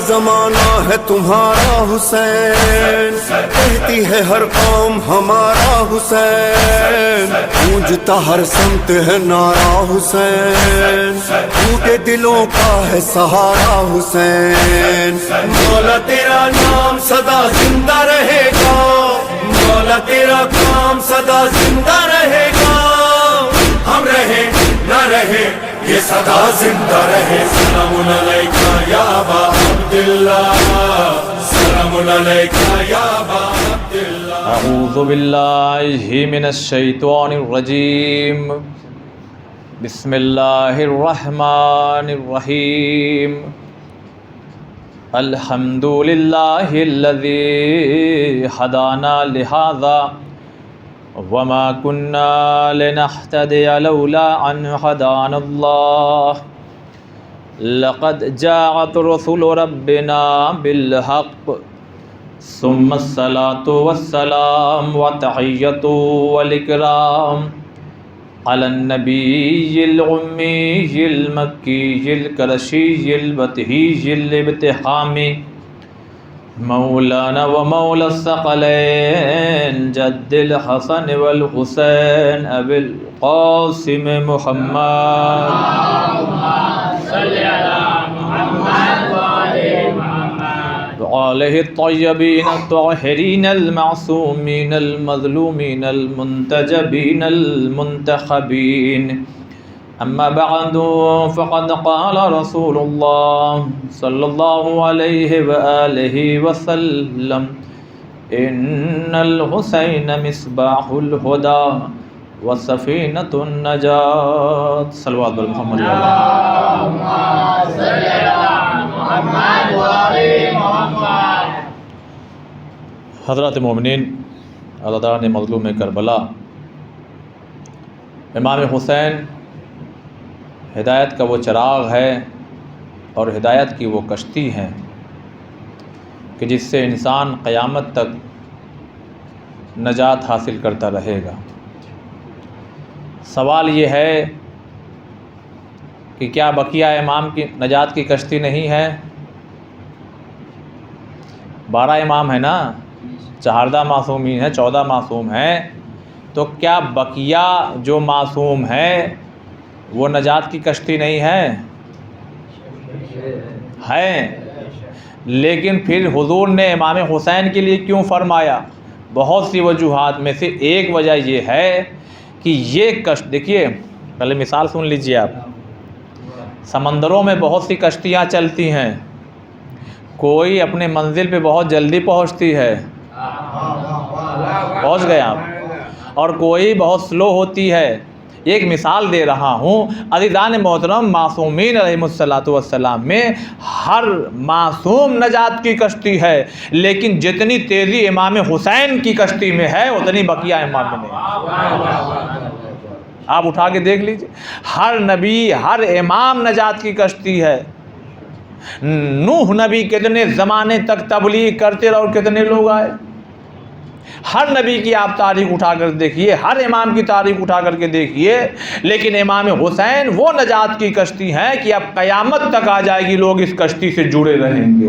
زمانہ ہے تمہارا حسین، کہتی ہے ہر قوم ہمارا حسین، گونجتا ہر سمت ہے نعرہ حسین، ٹوٹے دلوں کا ہے سہارا حسین۔ مولا تیرا نام سدا زندہ رہے گا، مولا تیرا کام سدا زندہ رہے گا، ہم رہے نہ رہے یہ سدا زندہ رہے۔ سلام علیکہ یا ابا عبداللہ، سلام علیکہ یا ابا عبداللہ۔ اعوذ باللہ من الشیطان الرجیم، بسم اللہ الرحمن الرحیم۔ الحمد للہ الذی ہدانا لہذا وما كنا لنهتدي لولا أن هدانا الله، لقد جاءت رسل ربنا بالحق، ثم الصلاة والسلام والتحية والإكرام على النبي الأمي المكي القرشي البتهي الابتهامي مولانا ومولا الثقلين جد الحسن والحسين أبي القاسم محمد، اللهم صل على محمد وآل محمد وآله الطيبين الطاهرين المعصومين المظلومين المنتجبين المنتخبين۔ اما بعد فقد قال رسول اللہ صلی اللہ علیہ وآلہ وسلم ان الحسین مصباح الہدی وسفینۃ النجاۃ۔ صلوات محمد اللہم صل علی محمد وآل محمد۔ حضرات مومنین، اللہ تعالیٰ نے مظلوم کربلا امام حسین ہدایت کا وہ چراغ ہے اور ہدایت کی وہ کشتی ہے کہ جس سے انسان قیامت تک نجات حاصل کرتا رہے گا۔ سوال یہ ہے کہ کیا بقیہ امام کی نجات کی کشتی نہیں ہے؟ 12 امام ہیں نا، 14 معصومین ہیں، 14 معصوم ہیں، تو کیا بقیہ جو معصوم ہے وہ نجات کی کشتی نہیں ہے؟ لیکن پھر حضور نے امام حسین کے لیے کیوں فرمایا؟ بہت سی وجوہات میں سے ایک وجہ یہ ہے کہ یہ دیکھیے، پہلے مثال سن لیجئے آپ۔ سمندروں میں بہت سی کشتیاں چلتی ہیں، کوئی اپنے منزل پہ بہت جلدی پہنچتی ہے، پہنچ گئے آپ، اور کوئی بہت سلو ہوتی ہے۔ ایک مثال دے رہا ہوں، عزیزان محترم، معصومین علیہم الصلاۃ والسلام میں ہر معصوم نجات کی کشتی ہے، لیکن جتنی تیزی امام حسین کی کشتی میں ہے اتنی بقیہ امام میں نہیں۔ آپ اٹھا کے دیکھ لیجئے، ہر نبی، ہر امام نجات کی کشتی ہے۔ نوح نبی کتنے زمانے تک تبلیغ کرتے رہے اور کتنے لوگ آئے۔ ہر نبی کی آپ تاریخ اٹھا کر دیکھیے، ہر امام کی تاریخ اٹھا کر کے دیکھیے، لیکن امام حسین وہ نجات کی کشتی ہیں کہ اب قیامت تک آ جائے گی، لوگ اس کشتی سے جڑے رہیں گے۔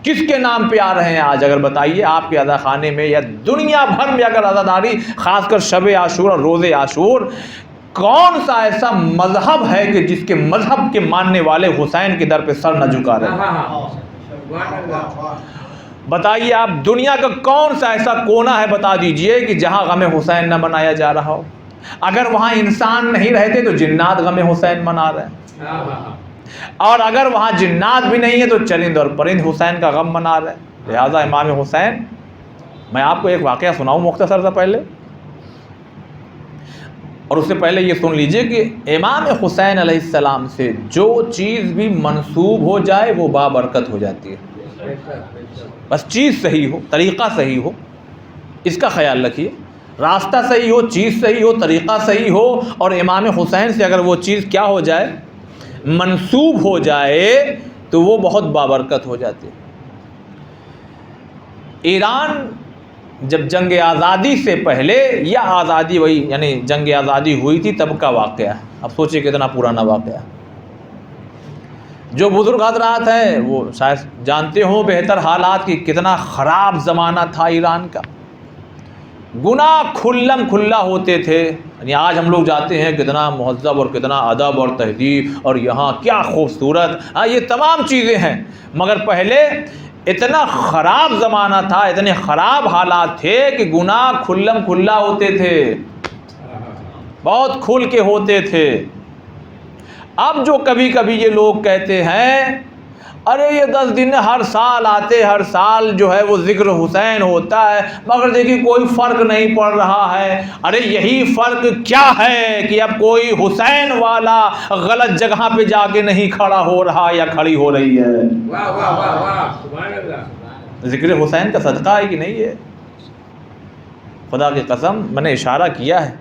کس کے نام پہ آ رہے ہیں آج؟ اگر بتائیے آپ کے عزا خانے میں یا دنیا بھر میں اگر عزاداری، خاص کر شب عاشور اور روز عاشور، کون سا ایسا مذہب ہے کہ جس کے مذہب کے ماننے والے حسین کے در پہ سر نہ جھکا رہے ہیں؟ بتائیے آپ، دنیا کا کون سا ایسا کونا ہے بتا دیجئے کہ جہاں غم حسین نہ منایا جا رہا ہو؟ اگر وہاں انسان نہیں رہتے تو جنات غم حسین منا رہے ہیں، اور اگر وہاں جنات بھی نہیں ہیں تو چرند اور پرند حسین کا غم منا رہے ہیں۔ لہٰذا امام حسین، میں آپ کو ایک واقعہ سناؤں مختصر سا پہلے، اور اس سے پہلے یہ سن لیجئے کہ امام حسین علیہ السلام سے جو چیز بھی منسوب ہو جائے وہ بابرکت ہو جاتی ہے۔ بس چیز صحیح ہو، طریقہ صحیح ہو، اس کا خیال رکھیے۔ راستہ صحیح ہو، چیز صحیح ہو، طریقہ صحیح ہو، اور امام حسین سے اگر وہ چیز کیا ہو جائے، منسوب ہو جائے، تو وہ بہت بابرکت ہو جاتی ہے۔ ایران جب جنگ آزادی سے پہلے، یا آزادی وہی یعنی جنگ آزادی ہوئی تھی تب کا واقعہ ہے، اب سوچیں کتنا پرانا واقعہ ہے۔ جو بزرگ حضرات ہیں وہ شاید جانتے ہوں بہتر حالات کی کتنا خراب زمانہ تھا ایران کا، گناہ کھلم کھلا ہوتے تھے. یعنی آج ہم لوگ جاتے ہیں کتنا مہذب اور کتنا ادب اور تہذیب اور یہاں کیا خوبصورت، یہ تمام چیزیں ہیں، مگر پہلے اتنا خراب زمانہ تھا، اتنے خراب حالات تھے کہ گناہ کھلم کھلا ہوتے تھے، بہت کھل کے ہوتے تھے. اب جو کبھی کبھی یہ لوگ کہتے ہیں ارے یہ 10 دن ہر سال آتے، ہر سال جو ہے وہ ذکر حسین ہوتا ہے، مگر دیکھیے کوئی فرق نہیں پڑ رہا ہے. ارے یہی فرق کیا ہے کہ اب کوئی حسین والا غلط جگہ پہ جا کے نہیں کھڑا ہو رہا یا کھڑی ہو رہی ہے. واہ واہ واہ واہ سبحان اللہ. ذکر حسین کا صدقہ ہے کہ نہیں ہے؟ خدا کی قسم میں نے اشارہ کیا ہے،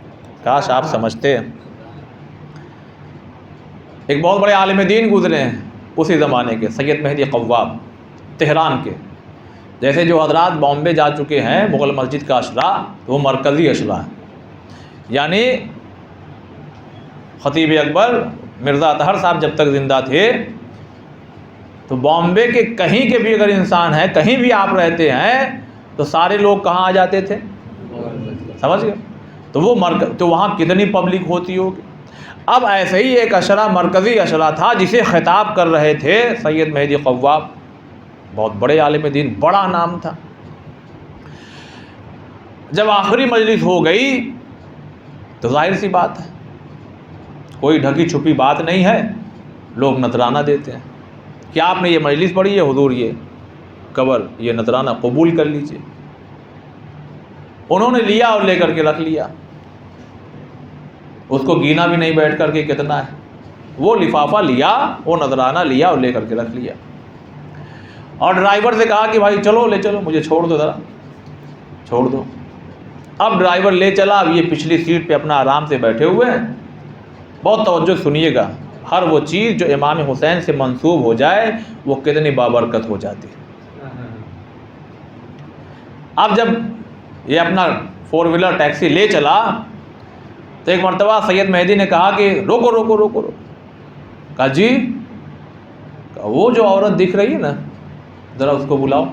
کاش آپ سمجھتے. ایک بہت بڑے عالم دین گزرے ہیں اسی زمانے کے، سید مہدی قواب تہران کے. جیسے جو حضرات بامبے جا چکے ہیں مغل مسجد کا اشرا، وہ مرکزی اشرا ہے. یعنی خطیب اکبر مرزا اطہر صاحب جب تک زندہ تھے تو بامبے کے کہیں کے بھی اگر انسان ہے، کہیں بھی آپ رہتے ہیں تو سارے لوگ کہاں آ جاتے تھے؟ سمجھ گئے؟ تو وہ تو وہاں کتنی پبلک ہوتی ہوگی. اب ایسے ہی ایک اشرا مرکزی اشرا تھا جسے خطاب کر رہے تھے سید مہدی قواب، بہت بڑے عالم دین، بڑا نام تھا. جب آخری مجلس ہو گئی تو ظاہر سی بات ہے کوئی ڈھکی چھپی بات نہیں ہے، لوگ نذرانہ دیتے ہیں کہ آپ نے یہ مجلس پڑھی ہے، حضور یہ قبر یہ نذرانہ قبول کر لیجئے. انہوں نے لیا اور لے کر کے رکھ لیا، اس کو گینا بھی نہیں بیٹھ کر کے کتنا ہے. وہ لفافہ لیا، وہ نذرانہ لیا اور لے کر کے رکھ لیا، اور ڈرائیور سے کہا کہ بھائی چلو لے چلو، مجھے چھوڑ دو، ذرا چھوڑ دو. اب ڈرائیور لے چلا، اب یہ پچھلی سیٹ پہ اپنا آرام سے بیٹھے ہوئے ہیں. بہت توجہ سنیے گا، ہر وہ چیز جو امام حسین سے منسوب ہو جائے وہ کتنی بابرکت ہو جاتی ہے. اب جب یہ اپنا 4 ویلر ٹیکسی لے چلا تو ایک مرتبہ سید مہدی نے کہا کہ روکو روکو روکو روکو. کہا جی، کہا وہ جو عورت دکھ رہی ہے نا ذرا اس کو بلاؤ.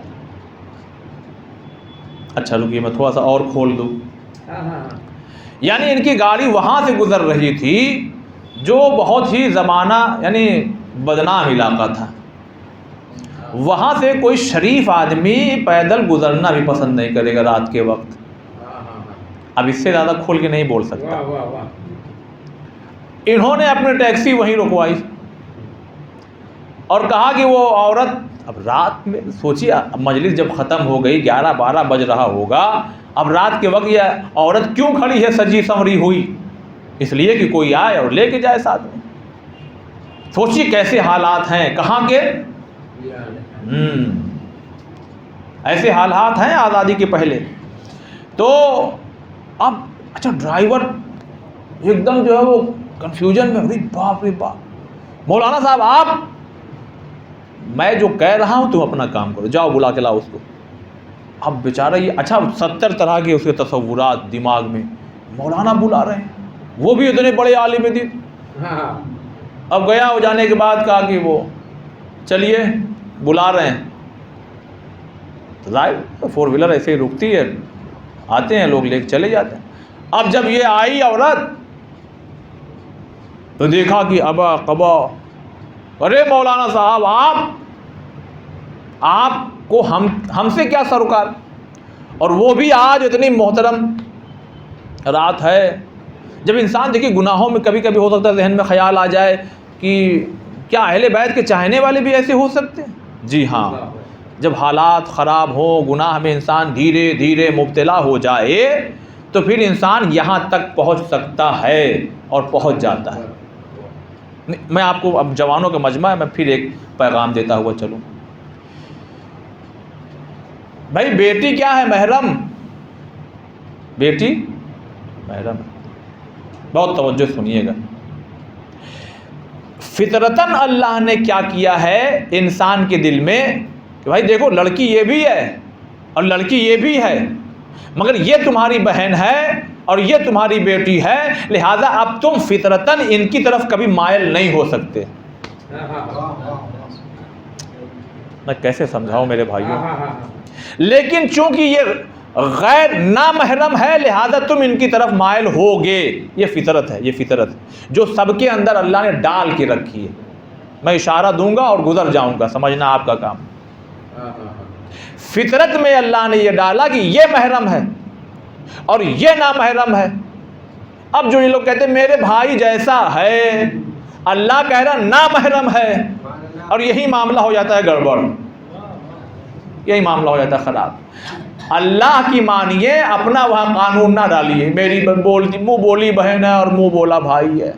اچھا رکیے میں تھوڑا سا اور کھول دوں. یعنی ان کی گاڑی وہاں سے گزر رہی تھی جو بہت ہی زمانہ یعنی بدنام علاقہ تھا، وہاں سے کوئی شریف آدمی پیدل گزرنا بھی پسند نہیں کرے گا رات کے وقت. اب اس سے زیادہ کھول کے نہیں بول سکتا. انہوں نے اپنی ٹیکسی وہیں رکوائی اور کہا کہ وہ عورت، اب رات میں سوچیے اب مجلس جب ختم ہو گئی 11-12 بج رہا ہوگا، اب رات کے وقت یہ عورت کیوں کھڑی ہے سجی سنوری ہوئی؟ اس لیے کہ کوئی آئے اور لے کے جائے ساتھ میں. سوچیے کیسے حالات ہیں کہاں کے. ایسے حالات ہیں آزادی کے پہلے. تو اب اچھا ڈرائیور ایک دم جو ہے وہ کنفیوژن میں، ارے باپ رے باپ، مولانا صاحب آپ، میں جو کہہ رہا ہوں تم اپنا کام کرو، جاؤ بلا کے لاؤ اس کو. اب بیچارہ یہ اچھا 70 طرح کے اس کے تصورات دماغ میں، مولانا بلا رہے ہیں، وہ بھی اتنے بڑے عالم دین. اب گیا ہو جانے کے بعد کہا کہ وہ چلیے بلا رہے ہیں. ظاہر 4 ویلر ایسے ہی رکتی ہے، آتے ہیں لوگ لے کے چلے جاتے ہیں. اب جب یہ آئی عورت تو دیکھا کہ ابا قبا، ارے مولانا صاحب آپ کو ہم سے کیا سروکار. اور وہ بھی آج اتنی محترم رات ہے جب انسان دیکھیے گناہوں میں کبھی کبھی ہو سکتا ہے ذہن میں خیال آ جائے کہ کیا اہل بیت کے چاہنے والے بھی ایسے ہو سکتے ہیں. جی ہاں، جب حالات خراب ہوں، گناہ میں انسان دھیرے دھیرے مبتلا ہو جائے تو پھر انسان یہاں تک پہنچ سکتا ہے اور پہنچ جاتا ہے. میں آپ کو اب جوانوں کا مجمع ہے، میں پھر ایک پیغام دیتا ہوا چلوں. بھائی بیٹی کیا ہے؟ محرم. بیٹی محرم. بہت توجہ سنیے گا. فطرتاً اللہ نے کیا کیا ہے انسان کے دل میں کہ بھائی دیکھو لڑکی یہ بھی ہے اور لڑکی یہ بھی ہے، مگر یہ تمہاری بہن ہے اور یہ تمہاری بیٹی ہے، لہذا اب تم فطرتاً ان کی طرف کبھی مائل نہیں ہو سکتے. میں کیسے سمجھاؤں میرے بھائیوں. لیکن چونکہ یہ غیر نامحرم ہے لہذا تم ان کی طرف مائل ہوگے. یہ فطرت ہے، یہ فطرت جو سب کے اندر اللہ نے ڈال کے رکھی ہے. میں اشارہ دوں گا اور گزر جاؤں گا، سمجھنا آپ کا کام. فطرت میں اللہ نے یہ ڈالا کہ یہ محرم ہے اور یہ نامحرم ہے. اب جو یہ لوگ کہتے ہیں میرے بھائی جیسا ہے، اللہ کہہ رہا نامحرم ہے، اور یہی معاملہ ہو جاتا ہے گڑبڑ، یہی معاملہ ہو جاتا ہے خراب. اللہ کی مانیے، اپنا وہاں قانون نہ ڈالیے. میری بولتی منہ بولی بہن ہے اور منہ بولا بھائی ہے.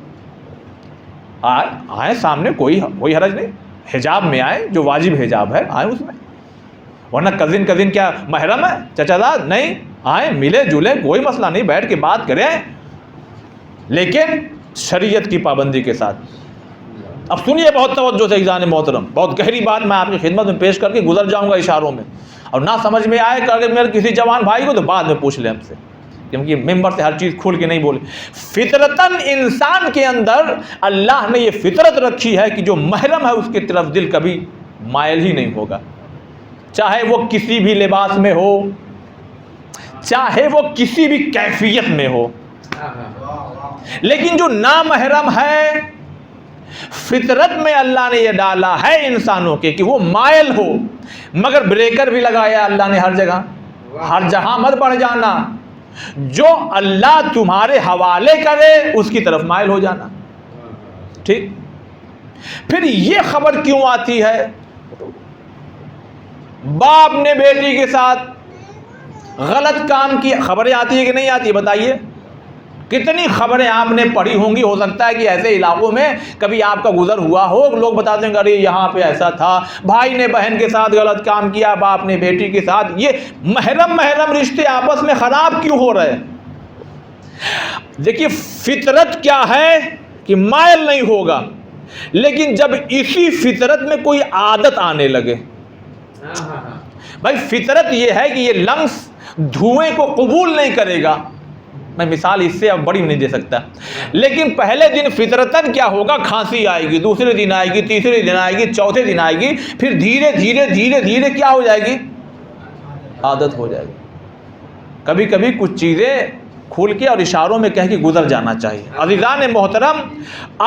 آئے سامنے، کوئی حرج نہیں. حجاب میں آئے، جو واجب حجاب ہے آئے اس میں. ورنہ کزن کیا محرم ہے؟ چچا داد نہیں؟ آئے ملے جلے، کوئی مسئلہ نہیں، بیٹھ کے بات کریں، لیکن شریعت کی پابندی کے ساتھ. اب سنیے بہت توجہ سے عزیزان محترم، بہت گہری بات میں آپ کی خدمت میں پیش کر کے گزر جاؤں گا اشاروں میں. اور نہ سمجھ میں آئے کہ اگر میرے کسی جوان بھائی کو تو بعد میں پوچھ لیں ہم سے، کیونکہ ممبر سے ہر چیز کھول کے نہیں بولے. فطرتاً انسان کے اندر اللہ نے یہ فطرت رکھی ہے کہ جو محرم ہے اس کی طرف دل کبھی مائل ہی نہیں ہوگا، چاہے وہ کسی بھی لباس میں ہو، چاہے وہ کسی بھی کیفیت میں ہو. لیکن جو نامحرم ہے، فطرت میں اللہ نے یہ ڈالا ہے انسانوں کے کہ وہ مائل ہو. مگر بریکر بھی لگایا اللہ نے ہر جگہ، ہر جہاں مت بڑھ جانا. جو اللہ تمہارے حوالے کرے اس کی طرف مائل ہو جانا. ٹھیک. پھر یہ خبر کیوں آتی ہے باپ نے بیٹی کے ساتھ غلط کام کیا؟ خبریں آتی ہے کہ نہیں آتی؟ بتائیے. کتنی خبریں آپ نے پڑھی ہوں گی. ہو سکتا ہے کہ ایسے علاقوں میں کبھی آپ کا گزر ہوا ہو، لوگ بتاتے ہیں کہ ارے یہاں پہ ایسا تھا، بھائی نے بہن کے ساتھ غلط کام کیا، باپ نے بیٹی کے ساتھ. یہ محرم رشتے آپس میں خراب کیوں ہو رہے ہیں؟ دیکھیے فطرت کیا ہے کہ مائل نہیں ہوگا، لیکن جب اسی فطرت میں کوئی عادت آنے لگے. بھائی فطرت یہ ہے کہ یہ لنگس دھوئیں کو قبول نہیں کرے گا. میں مثال اس سے اب بڑی نہیں دے سکتا، لیکن پہلے دن فطرتاً کیا ہوگا؟ کھانسی آئے گی، دوسرے دن آئے گی، تیسرے دن آئے گی، چوتھے دن آئے گی، پھر دھیرے دھیرے کیا ہو جائے گی؟ عادت ہو جائے گی. کبھی کبھی کچھ چیزیں کھول کے اور اشاروں میں کہہ کے گزر جانا چاہیے. عزیزان محترم،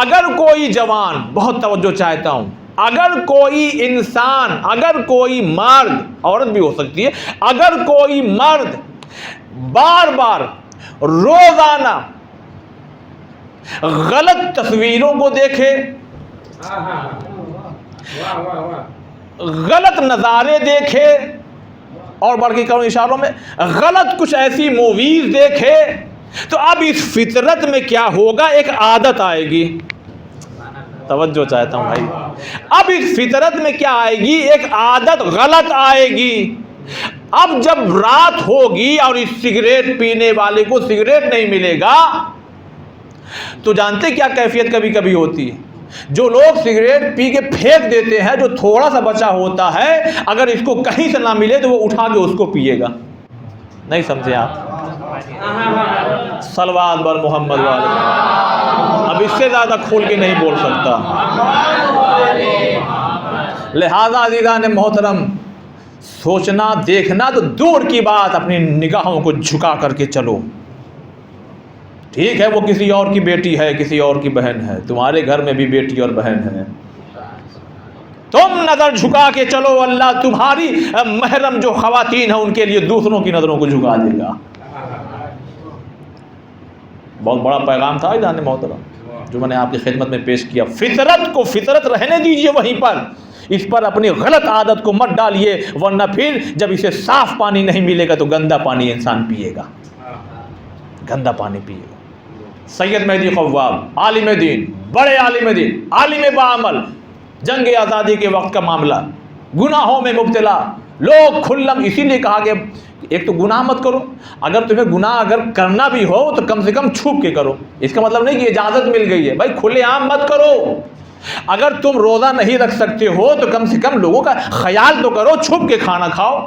اگر کوئی جوان، بہت توجہ چاہتا ہوں، اگر کوئی انسان، اگر کوئی مرد، عورت بھی ہو سکتی ہے، اگر کوئی مرد بار بار روزانہ غلط تصویروں کو دیکھے، غلط نظارے دیکھے، اور بڑھ کے کروں اشاروں میں غلط کچھ ایسی موویز دیکھے، تو اب اس فطرت میں کیا ہوگا؟ ایک عادت آئے گی. توجہ چاہتا ہوں بھائی. اب اس فطرت میں کیا آئے گی؟ ایک عادت غلط آئے گی. اب جب رات ہوگی اور اس سگریٹ پینے والے کو سگریٹ نہیں ملے گا تو جانتے کیا کیفیت کبھی کبھی ہوتی ہے؟ جو لوگ سگریٹ پی کے پھینک دیتے ہیں، جو تھوڑا سا بچا ہوتا ہے، اگر اس کو کہیں سے نہ ملے تو وہ اٹھا کے اس کو پیے گا. نہیں سمجھے آپ؟ صلوات بر محمد والے. اب اس سے زیادہ کھول کے نہیں بول سکتا. لہذا عزیزان محترم، سوچنا دیکھنا تو دور کی بات، اپنی نگاہوں کو جھکا کر کے چلو. ٹھیک ہے وہ کسی اور کی بیٹی ہے، کسی اور کی بہن ہے، تمہارے گھر میں بھی بیٹی اور بہن ہے، تم نظر جھکا کے چلو. اللہ تمہاری محرم جو خواتین ہیں ان کے لیے دوسروں کی نظروں کو جھکا دے گا. بہت بڑا پیغام تھا جان محترم جو میں نے آپ کی خدمت میں پیش کیا. فطرت کو فطرت رہنے دیجئے وہیں پر، اس پر اپنی غلط عادت کو مت ڈالیے، ورنہ پھر جب اسے صاف پانی نہیں ملے گا تو گندا پانی انسان پیے گا، گندا پانی پیے گا. سید مہدی خواب، عالم دین، بڑے عالم دین، عالم بعمل، جنگ آزادی کے وقت کا معاملہ، گناہوں میں مبتلا لوگ کھلم. اسی لیے کہا کہ ایک تو گناہ مت کرو، اگر تمہیں گناہ اگر کرنا بھی ہو تو کم سے کم چھپ کے کرو. اس کا مطلب نہیں کہ اجازت مل گئی ہے، بھائی کھلے عام مت کرو. اگر تم روزہ نہیں رکھ سکتے ہو تو کم سے کم لوگوں کا خیال تو کرو، چھپ کے کھانا کھاؤ.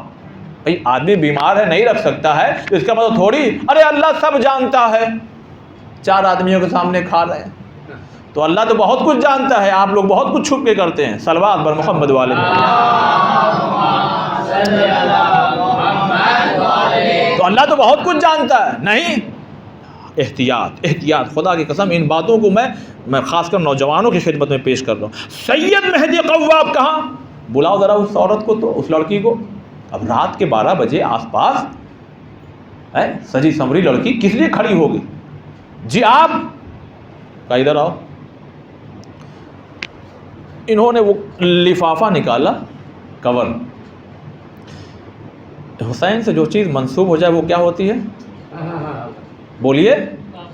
بھائی آدمی بیمار ہے نہیں رکھ سکتا ہے تو اس کا مطلب تھوڑی ارے اللہ سب جانتا ہے، 4 آدمیوں کے سامنے کھا رہے ہیں. تو اللہ تو بہت کچھ جانتا ہے، آپ لوگ بہت کچھ چھپ کے کرتے ہیں. صلوات بر محمد والے. تو اللہ تو بہت کچھ جانتا ہے. نہیں، احتیاط احتیاط، خدا کی قسم ان باتوں کو میں خاص کر نوجوانوں کی خدمت میں پیش کر رہا ہوں. سید مہدی قواب کہاں؟ بلاؤ ذرا اس عورت کو، تو اس لڑکی کو. اب رات کے 12 بجے آس پاس سجی سمری لڑکی کس لیے کھڑی ہوگی؟ جی آپ کا ادھر آؤ. انہوں نے وہ لفافہ نکالا، کور. حسین سے جو چیز منسوب ہو جائے وہ کیا ہوتی ہے؟ بولیے،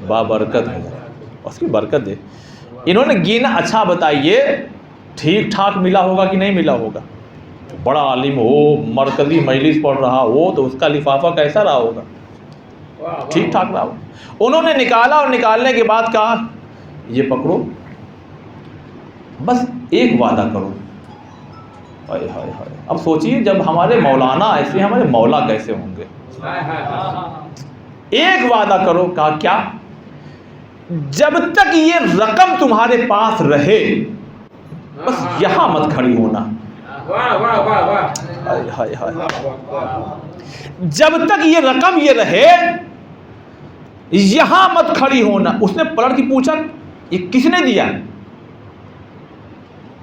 بابرکت ہے، اس کی برکت دے. انہوں نے گینا. اچھا بتائیے ٹھیک ٹھاک ملا ہوگا کہ نہیں ملا ہوگا؟ بڑا عالم ہو، مرکزی مجلس پڑھ رہا ہو، تو اس کا لفافہ کیسا رہا ہوگا؟ ٹھیک ٹھاک رہا ہوگا. انہوں نے نکالا اور نکالنے کے بعد کہا یہ پکڑو، بس ایک وعدہ کرو. ہائے ہائے ہائے. اب سوچئے جب ہمارے مولانا ایسے، ہمارے مولا کیسے ہوں گے؟ ایک وعدہ کرو. کہا کیا؟ جب تک یہ رقم تمہارے پاس رہے بس یہاں مت کھڑی ہونا. ہائے ہائے. جب تک یہ رقم یہ رہے یہاں مت کھڑی ہونا. اس نے پلٹ کے پوچھا یہ کس نے دیا؟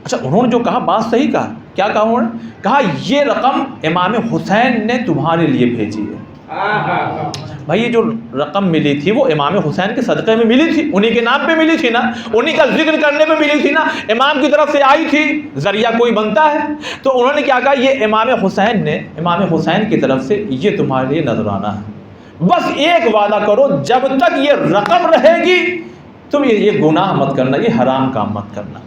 اچھا انہوں نے جو کہا بات صحیح کہا. کیا کہا انہوں نے؟ کہا یہ رقم امام حسین نے تمہارے لیے بھیجی ہے. بھائی یہ جو رقم ملی تھی وہ امام حسین کے صدقے میں ملی تھی، انہی کے نام پہ ملی تھی نا، انہی کا ذکر کرنے پہ ملی تھی نا، امام کی طرف سے آئی تھی. ذریعہ کوئی بنتا ہے. تو انہوں نے کیا کہا؟ یہ امام حسین کی طرف سے یہ تمہارے لیے نذرانہ ہے. بس ایک وعدہ کرو، جب تک یہ رقم رہے گی تم یہ گناہ مت کرنا، یہ حرام کام مت کرنا.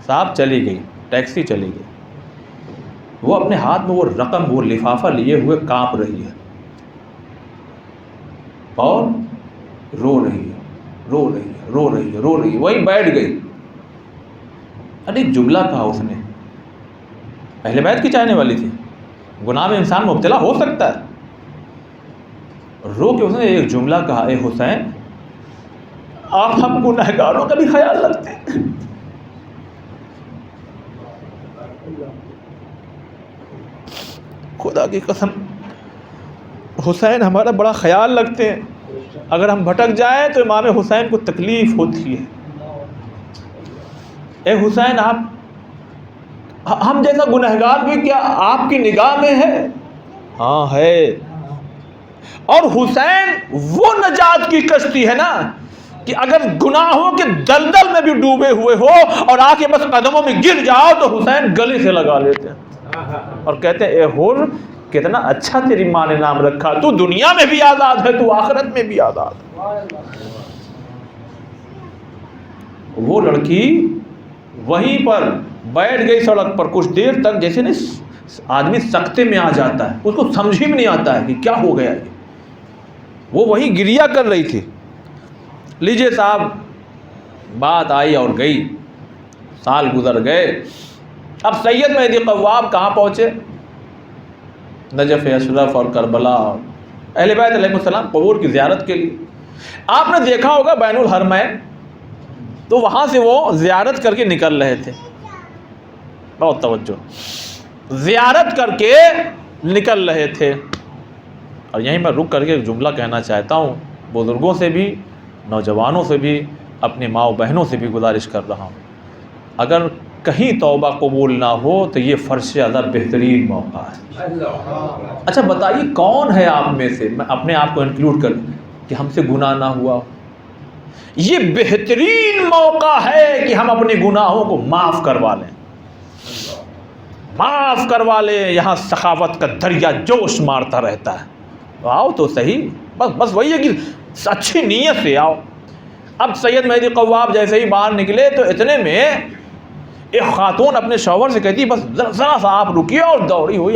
صاحب چلی گئی، ٹیکسی چلی گئی. وہ اپنے ہاتھ میں وہ رقم، وہ لفافہ لیے ہوئے کانپ رہی ہے اور رو رہی ہے. وہی بیٹھ گئی. ارے جملہ کہا اس نے، اہل بیت کی چاہنے والی تھی، گناہ میں انسان مبتلا ہو سکتا ہے. رو کے اس نے ایک جملہ کہا، اے حسین آپ ہم گنہگاروں کا بھی خیال رکھتے ہیں. خدا کی قسم حسین ہمارا بڑا خیال رکھتے ہیں. اگر ہم بھٹک جائیں تو امام حسین کو تکلیف ہوتی ہے. اے حسین آپ ہم جیسا گنہگار بھی کیا آپ کی نگاہ میں ہے؟ ہاں ہے. اور حسین وہ نجات کی کشتی ہے نا کہ اگر گناہوں کے دلدل میں بھی ڈوبے ہوئے ہو اور آ کے بس قدموں میں گر جاؤ تو حسین گلے سے لگا لیتے ہیں اور کہتے ہیں اے حر کتنا اچھا تیری ماں نے نام رکھا، تو دنیا میں بھی آزاد ہے، تو آخرت میں بھی آزاد ہے. وہ لڑکی وہیں پر بیٹھ گئی سڑک پر کچھ دیر تک، جیسے نا آدمی سکتے میں آ جاتا ہے، اس کو سمجھ ہی میں نہیں آتا ہے کہ کیا ہو گیا. وہ وہیں گریا کر رہی تھی. لیجئے صاحب بات آئی اور گئی، سال گزر گئے. اب سید مہدی قواب کہاں پہنچے؟ نجف اشرف اور کربلا اور اہل بیت علیہ السلام قبور کی زیارت کے لیے. آپ نے دیکھا ہوگا بین الحرمین، تو وہاں سے وہ زیارت کر کے نکل رہے تھے. بہت توجہ، زیارت کر کے نکل رہے تھے. اور یہیں میں رک کر کے ایک جملہ کہنا چاہتا ہوں، بزرگوں سے بھی، نوجوانوں سے بھی، اپنی ماں و بہنوں سے بھی گزارش کر رہا ہوں، اگر کہیں توبہ قبول نہ ہو تو یہ فرش ازا بہترین موقع ہے. اچھا بتائیے کون ہے آپ میں سے، میں اپنے آپ کو انکلوڈ کر کہ ہم سے گناہ نہ ہوا؟ یہ بہترین موقع ہے کہ ہم اپنے گناہوں کو معاف کروا لیں، معاف کروا لیں. یہاں سخاوت کا دریا جوش مارتا رہتا ہے. آؤ تو صحیح، بس وہی ہے کہ اچھی نیت سے آؤ. اب سید مہدی قواب جیسے ہی باہر نکلے تو اتنے میں ایک خاتون اپنے شوہر سے کہتی بس ذرا سا آپ رکیے، اور دوڑی ہوئی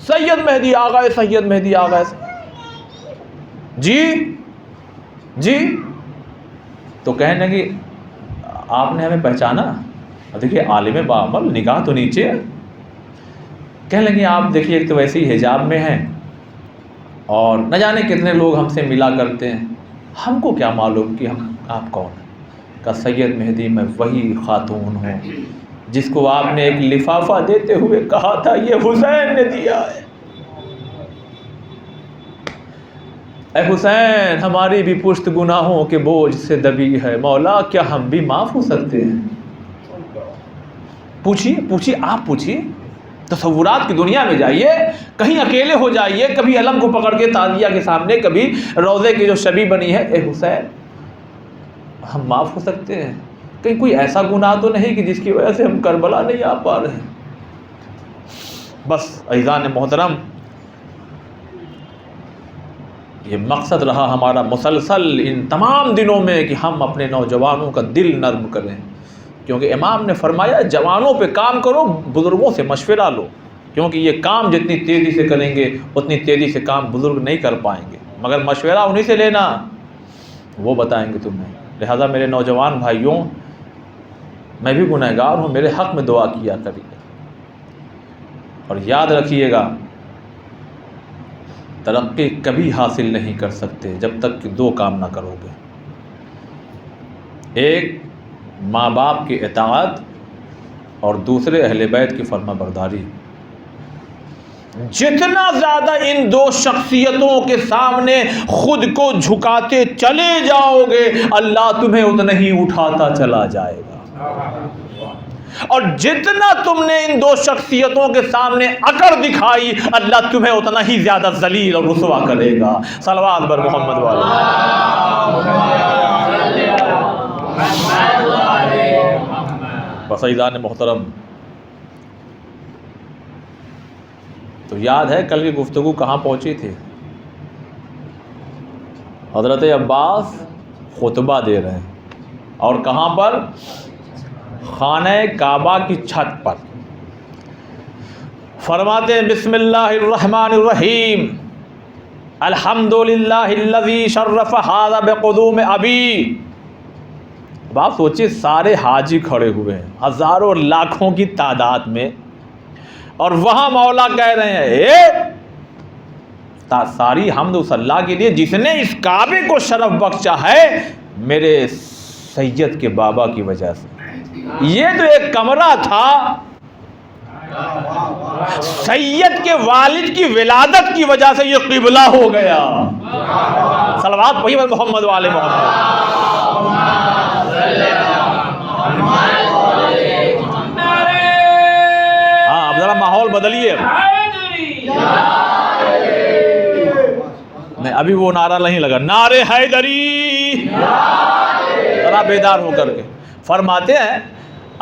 سید مہدی آ گئے، سید مہدی آ گئے. جی تو کہنے لگی آپ نے ہمیں پہچانا؟ دیکھیے عالم باعمل، نگاہ تو نیچے ہے. کہنے لگی آپ دیکھیے ایک تو ویسے ہی حجاب میں ہیں اور نہ جانے کتنے لوگ ہم سے ملا کرتے ہیں، ہم کو کیا معلوم کہ آپ کون ہیں. کہ سید مہدی میں وہی خاتون ہوں جس کو آپ نے ایک لفافہ دیتے ہوئے کہا تھا یہ حسین نے دیا ہے۔ اے حسین ہماری بھی پشت گناہوں کے بوجھ سے دبی ہے، مولا کیا ہم بھی معاف ہو سکتے ہیں؟ پوچھیے آپ پوچھیے، تصورات کی دنیا میں جائیے، کہیں اکیلے ہو جائیے، کبھی علم کو پکڑ کے تعزیہ کے سامنے، کبھی روضے کی جو شبی بنی ہے، اے حسین ہم معاف ہو سکتے ہیں؟ کہیں کوئی ایسا گناہ تو نہیں کہ جس کی وجہ سے ہم کربلا نہیں آ پا رہے ہیں؟ بس عزیزان محترم، یہ مقصد رہا ہمارا مسلسل ان تمام دنوں میں کہ ہم اپنے نوجوانوں کا دل نرم کریں، کیونکہ امام نے فرمایا جوانوں پہ کام کرو، بزرگوں سے مشورہ لو، کیونکہ یہ کام جتنی تیزی سے کریں گے اتنی تیزی سے کام بزرگ نہیں کر پائیں گے، مگر مشورہ انہی سے لینا، وہ بتائیں گے تمہیں۔ لہذا میرے نوجوان بھائیوں، میں بھی گنہگار ہوں، میرے حق میں دعا کیا کریے، اور یاد رکھیے گا ترقی کبھی حاصل نہیں کر سکتے جب تک کہ دو کام نہ کرو گے، ایک ماں باپ کی اطاعت اور دوسرے اہل بیت کی فرما برداری۔ جتنا زیادہ ان دو شخصیتوں کے سامنے خود کو جھکاتے چلے جاؤ گے اللہ تمہیں اتنا ہی اٹھاتا چلا جائے گا، اور جتنا تم نے ان دو شخصیتوں کے سامنے اکڑ دکھائی اللہ تمہیں اتنا ہی زیادہ ذلیل اور رسوا کرے گا۔ صلوات بر محمد والے۔ بس عزیزان محترم، تو یاد ہے کل کی گفتگو کہاں پہنچی تھی؟ حضرت عباس خطبہ دے رہے ہیں، اور کہاں پر؟ خانہ کعبہ کی چھت پر۔ فرماتے ہیں بسم اللہ الرحمن الرحیم، الحمدللہ الذی شرف ھذا بقدوم ابی۔ اب آپ سوچئے سارے حاجی کھڑے ہوئے ہیں ہزاروں لاکھوں کی تعداد میں، اور وہاں مولا کہہ رہے ہیں ساری حمد اس اللہ کے لیے جس نے اس کعبے کو شرف بخشا ہے میرے سید کے بابا کی وجہ سے۔ یہ تو ایک کمرہ تھا، سید کے والد کی ولادت کی وجہ سے یہ قبلہ ہو گیا۔ صلوات پڑھیے محمد والے محمد۔ ہاں اب ذرا ماحول بدلیے، نہیں ابھی وہ نعرہ نہیں لگا، نعرے حیدری، ذرا بیدار ہو کر کے۔ فرماتے ہیں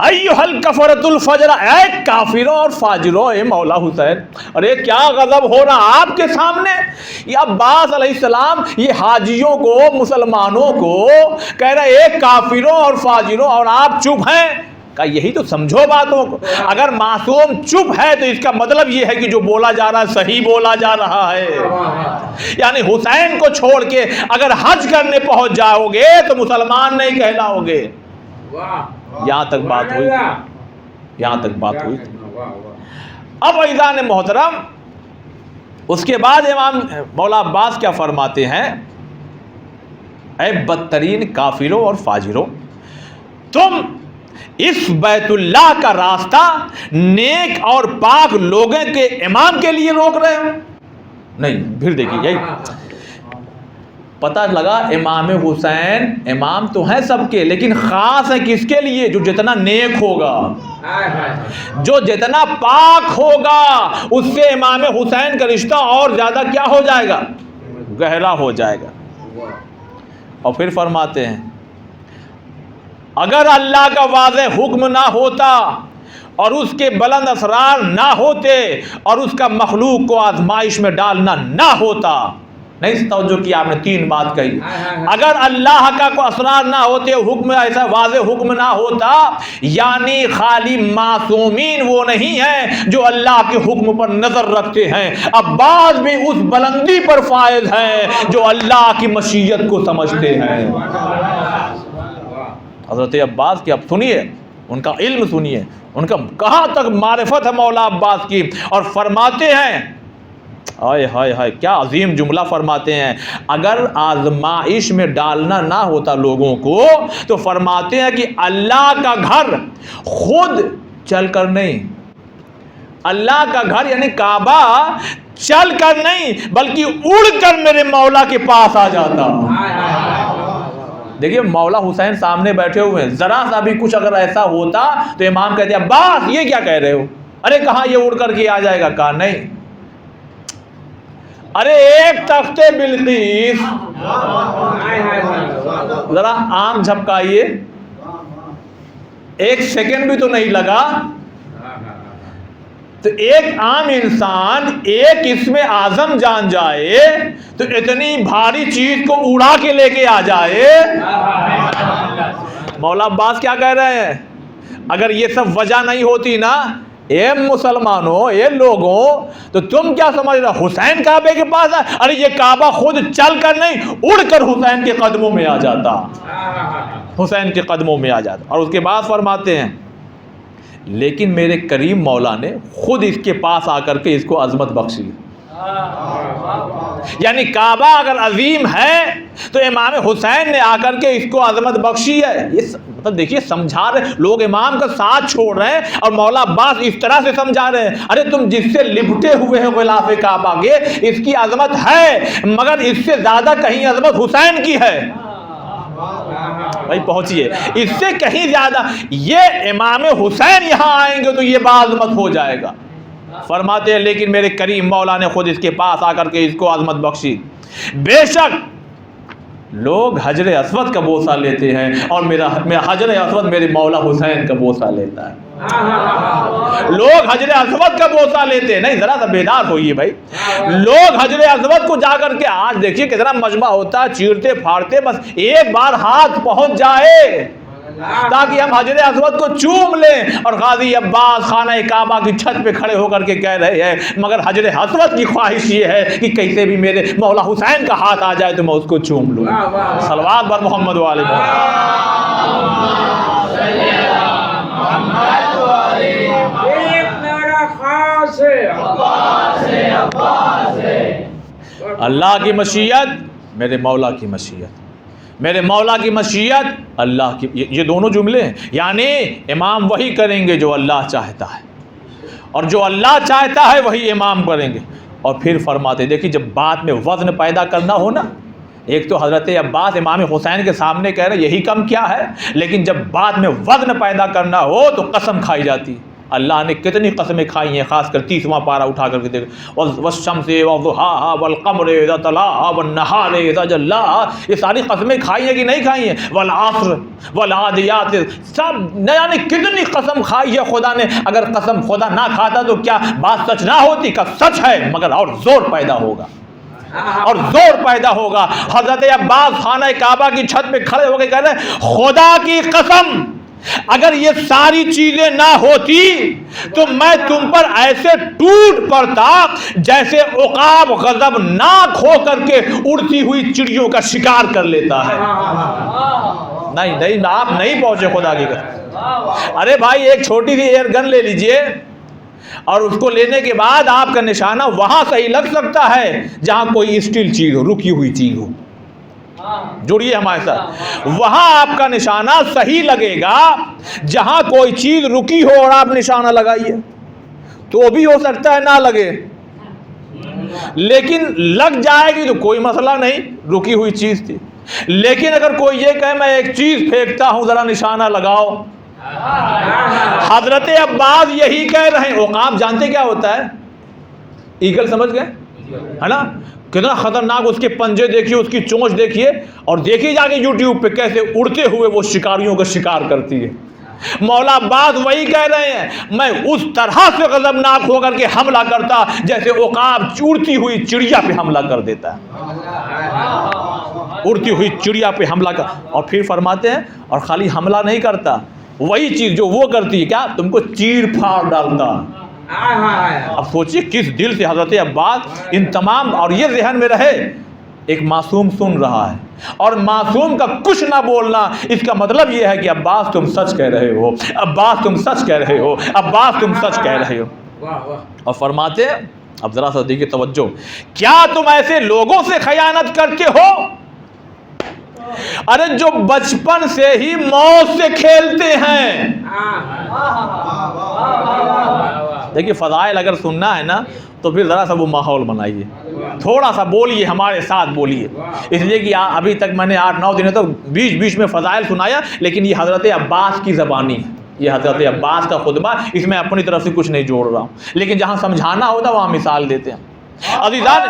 ایھا الکفرۃ الفجر، اے کافروں اور فاجروں، اے مولا حسین، ارے کیا غضب ہو رہا آپ کے سامنے؟ یہ عباس علیہ السلام یہ حاجیوں کو، مسلمانوں کو کہہ رہے اے کافروں اور فاجروں، اور آپ چپ ہیں؟ کہ یہی تو سمجھو باتوں کو، اگر معصوم چپ ہے تو اس کا مطلب یہ ہے کہ جو بولا جا رہا ہے صحیح بولا جا رہا ہے، یعنی حسین کو چھوڑ کے اگر حج کرنے پہنچ جاؤ گے تو مسلمان نہیں کہلاؤ گے۔ یہاں تک بات ہوئی، یہاں تک بات ہوئی۔ اب عزیزان محترم، اس کے بعد امام مولا عباس کیا فرماتے ہیں؟ اے بدترین کافروں اور فاجروں، تم اس بیت اللہ کا راستہ نیک اور پاک لوگوں کے امام کے لیے روک رہے ہو؟ نہیں، پھر دیکھیے یہی پتہ لگا امام حسین امام تو ہیں سب کے، لیکن خاص ہے کس کے لیے؟ جو جتنا نیک ہوگا، جو جتنا پاک ہوگا، اس سے امام حسین کا رشتہ اور زیادہ کیا ہو جائے گا؟ گہرا ہو جائے گا۔ اور پھر فرماتے ہیں اگر اللہ کا واضح حکم نہ ہوتا اور اس کے بلند اسرار نہ ہوتے اور اس کا مخلوق کو آزمائش میں ڈالنا نہ ہوتا، نہیں توجہ کیا آپ نے، تین بات کہی، اگر اللہ کا کوئی اسرار نہ ہوتے، حکم ایسا واضح حکم نہ ہوتا، یعنی خالی معصومین وہ نہیں ہیں جو اللہ کے حکم پر نظر رکھتے ہیں، عباس بھی اس بلندی پر فائز ہیں جو اللہ کی مشیت کو سمجھتے ہیں۔ حضرت عباس کی اب سنیے، ان کا علم سنیے، ان کا کہاں تک معرفت ہے مولا عباس کی، اور فرماتے ہیں ہائے ہائے ہائے، کیا عظیم جملہ فرماتے ہیں. اگر آزمائش میں ڈالنا نہ ہوتا لوگوں کو تو فرماتے ہیں کہ اللہ کا گھر خود چل کر نہیں، اللہ کا گھر یعنی کعبہ چل کر نہیں بلکہ اڑ کر میرے مولا کے پاس آ جاتا. دیکھیے مولا حسین سامنے بیٹھے ہوئے ہیں، ذرا سا بھی کچھ اگر ایسا ہوتا تو امام کہتے ہیں عباس یہ کیا کہہ رہے ہو، ارے کہاں یہ اڑ کر کے آ جائے گا. کہا نہیں، ارے ایک تخت بلقیس، ذرا آنکھ جھپکائیے، ایک سیکنڈ بھی تو نہیں لگا. تو ایک عام انسان ایک اسم اعظم جان جائے تو اتنی بھاری چیز کو اڑا کے لے کے آ جائے. مولا عباس کیا کہہ رہے ہیں، اگر یہ سب وجہ نہیں ہوتی نا اے مسلمانوں، اے لوگوں، تو تم کیا سمجھ رہے حسین کعبے کے پاس ہے؟ ارے یہ کعبہ خود چل کر نہیں اڑ کر حسین کے قدموں میں آ جاتا، حسین کے قدموں میں آ جاتا. اور اس کے بعد فرماتے ہیں لیکن میرے کریم مولا نے خود اس کے پاس آ کر کے اس کو عظمت بخشی. یعنی کعبہ اگر عظیم ہے تو امام حسین نے آ کر کے اس کو عظمت بخشی ہے. یہ مطلب دیکھیے سمجھا رہے لوگ امام کا ساتھ چھوڑ رہے ہیں اور مولا عباس اس طرح سے سمجھا رہے ہیں ارے تم جس سے لپٹے ہوئے ہیں غلاف کعبہ کے اس کی عظمت ہے مگر اس سے زیادہ کہیں عظمت حسین کی ہے. بھائی پہنچیے، اس سے کہیں زیادہ یہ امام حسین یہاں آئیں گے تو یہ بعظمت ہو جائے گا. فرماتے ہیں لیکن میرے کریم مولا نے خود اس کے پاس آ کر کے اس کو عظمت بخشی. بے شک لوگ حجر اسود کا بوسہ لیتے ہیں اور میرا حجر اسود میرے مولا حسین کا بوسہ لیتا ہے. لوگ حجر اسود کا بوسہ لیتے ہیں، نہیں ذرا سا بیدار ہوئیے بھائی. لوگ حجر اسود کو جا کر کے آج دیکھیے کتنا مجمع ہوتا ہے، چیرتے پھاڑتے، بس ایک بار ہاتھ پہنچ جائے تاکہ ہم حجر اسود کو چوم لیں. اور غازی عباس خانہ کعبہ کی چھت پہ کھڑے ہو کر کے کہہ رہے ہیں مگر حجر اسود کی خواہش یہ ہے کہ کیسے بھی میرے مولا حسین کا ہاتھ آ جائے تو میں اس کو چوم لوں. صلوات بر محمد و آل اللہ کی مشیت، میرے مولا کی مشیت، میرے مولا کی مشیت، اللہ کی. یہ دونوں جملے ہیں، یعنی امام وہی کریں گے جو اللہ چاہتا ہے اور جو اللہ چاہتا ہے وہی امام کریں گے. اور پھر فرماتے دیکھیے جب بات میں وزن پیدا کرنا ہو نا، ایک تو حضرت عباس امام حسین کے سامنے کہہ رہے یہی کم کیا ہے، لیکن جب بات میں وزن پیدا کرنا ہو تو قسم کھائی جاتی. اللہ نے کتنی قسمیں کھائی ہیں، خاص کر 30واں پارہ اٹھا کر کے دیکھو، والشمس وضحاہا والقمر اذا تلاہا والنہار اذا جلاہا، یہ ساری قسمیں کھائی ہیں کہ نہیں کھائی ہیں، والعصر والعادیات، سب یعنی کتنی قسم کھائی ہے خدا نے. اگر قسم خدا نہ کھاتا تو کیا بات سچ نہ ہوتی؟ کہ سچ ہے مگر اور زور پیدا ہوگا، اور زور پیدا ہوگا. حضرت عباس خانہ کعبہ کی چھت پہ کھڑے ہو کے کہہ رہے ہیں خدا کی قسم اگر یہ ساری چیزیں نہ ہوتی تو میں تم پر ایسے ٹوٹ پڑتا جیسے عقاب غضبناک ہو کر کے اڑتی ہوئی چڑیوں کا شکار کر لیتا ہے. نہیں آپ نہیں پہنچے خدا کی قسم. ارے بھائی ایک چھوٹی سی ایئر گن لے لیجئے اور اس کو لینے کے بعد آپ کا نشانہ وہاں صحیح لگ سکتا ہے جہاں کوئی اسٹیل چیز ہو، رکی ہوئی چیز ہو. جڑیے ہمارے ساتھ، وہاں آپ کا نشانہ صحیح لگے گا جہاں کوئی چیز رکی ہو اور آپ نشانہ لگائیے تو بھی ہو سکتا ہے نہ لگے، لیکن لگ جائے گی تو کوئی مسئلہ نہیں، رکی ہوئی چیز تھی. لیکن اگر کوئی یہ کہے میں ایک چیز پھینکتا ہوں ذرا نشانہ لگاؤ، حضرت عباس یہی کہہ رہے ہیں. عقاب جانتے کیا ہوتا ہے؟ ایگل سمجھ گئے ہے نا؟ کتنا خطرناک، اس کے پنجے دیکھیے، اس کی چونچ دیکھیے، اور دیکھیے جا کے یوٹیوب پہ کیسے اڑتے ہوئے وہ شکاریوں کا شکار کرتی ہے. مولا عباس وہی کہہ رہے ہیں میں اس طرح سے غضبناک ہو کر کے حملہ کرتا جیسے عقاب اڑتی ہوئی چڑیا پہ حملہ کر دیتا ہے، اڑتی ہوئی چڑیا پہ حملہ کر. اور پھر فرماتے ہیں اور خالی حملہ نہیں کرتا، وہی چیز جو وہ کرتی ہے کیا تم کو چیر پھاڑ ڈالتا. اب سوچیے کس دل سے حضرت عباس ان تمام، اور یہ ذہن میں رہے ایک معصوم سن رہا ہے اور معصوم کا کچھ نہ بولنا اس کا مطلب یہ ہے کہ عباس تم سچ کہہ رہے ہو، عباس تم سچ کہہ رہے ہو، عباس تم سچ کہہ رہے ہو. اور فرماتے اب ذرا سا دیکھیے توجہ، کیا تم ایسے لوگوں سے خیانت کرتے ہو ارے جو بچپن سے ہی موت سے کھیلتے ہیں؟ دیکھیے فضائل اگر سننا ہے نا تو پھر ذرا سا وہ ماحول بنائیے، تھوڑا سا بولیے، ہمارے ساتھ بولیے، اس لیے کہ ابھی تک میں نے 8-9 دنوں تک بیچ میں فضائل سنایا، لیکن یہ حضرت عباس کی زبانی ہے، یہ حضرت عباس کا خطبہ، اس میں اپنی طرف سے کچھ نہیں جوڑ رہا ہوں، لیکن جہاں سمجھانا ہوتا وہاں مثال دیتے ہیں۔ عزیزان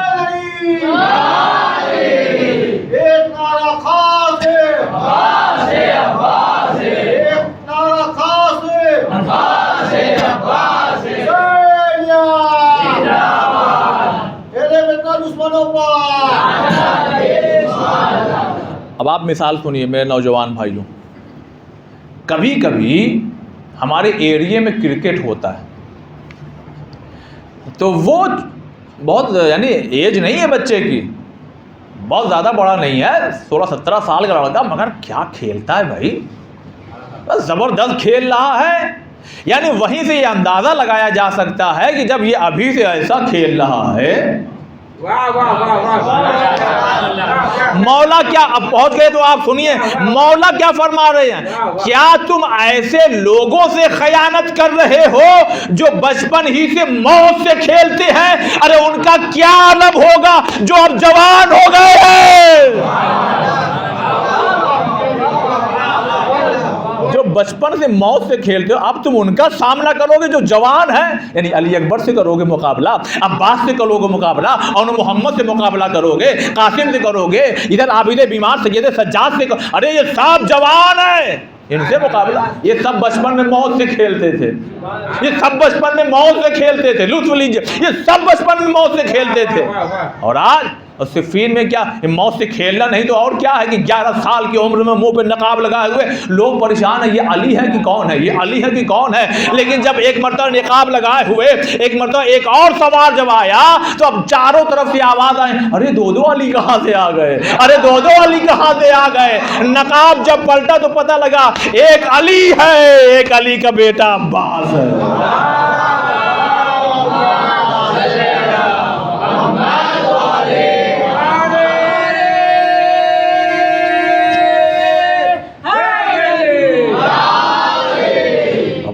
اب آپ مثال سنیے میرے نوجوان بھائیوں، کبھی کبھی ہمارے ایریے میں کرکٹ ہوتا ہے تو وہ بہت یعنی ایج نہیں ہے بچے کی، بہت زیادہ بڑا نہیں ہے، 16-17 سال کا لڑکا، مگر کیا کھیلتا ہے بھائی، بس زبردست کھیل رہا ہے۔ یعنی وہیں سے یہ اندازہ لگایا جا سکتا ہے کہ جب یہ ابھی سے ایسا کھیل رہا ہے، مولا کیا، اب پہنچ گئے تو آپ سنیے مولا کیا فرما رہے ہیں، کیا تم ایسے لوگوں سے خیانت کر رہے ہو جو بچپن ہی سے موت سے کھیلتے ہیں؟ ارے ان کا کیا عالم ہوگا جو اب جوان ہو گئے ہیں، جو بچپن سے موت سے کھیلتے ہو، اب تم ان کا سامنا کرو گے جو جوان ہیں، یعنی علی اکبر سے کرو گے مقابلہ، عباس سے کرو گے مقابلہ، اور محمد سے مقابلہ کرو گے، قاسم سے کرو گے، ادھر عابد بیمار سید سجاد سے ارے یہ سب جوان ہیں، ان سے مقابلہ، یہ سب بچپن میں موت سے کھیلتے تھے، یہ سب بچپن میں موت سے کھیلتے تھے، لطف لیجیے، یہ سب بچپن میں موت سے کھیلتے تھے، اور آج صفین میں کیا موت سے کھیلنا نہیں تو اور کیا ہے کہ 11 سال کی عمر میں منہ پہ نقاب لگائے ہوئے لوگ پریشان ہیں، یہ علی ہے کہ کون ہے، یہ علی ہے کہ کون ہے، لیکن جب ایک مرتبہ نقاب لگائے ہوئے ایک مرتبہ ایک اور سوال جب آیا تو اب چاروں طرف سے آواز آئے، ارے دو علی کہاں سے آ گئے، ارے دو علی کہاں سے آ گئے، نقاب جب پلٹا تو پتہ لگا ایک علی ہے، ایک علی کا بیٹا عباس ہے۔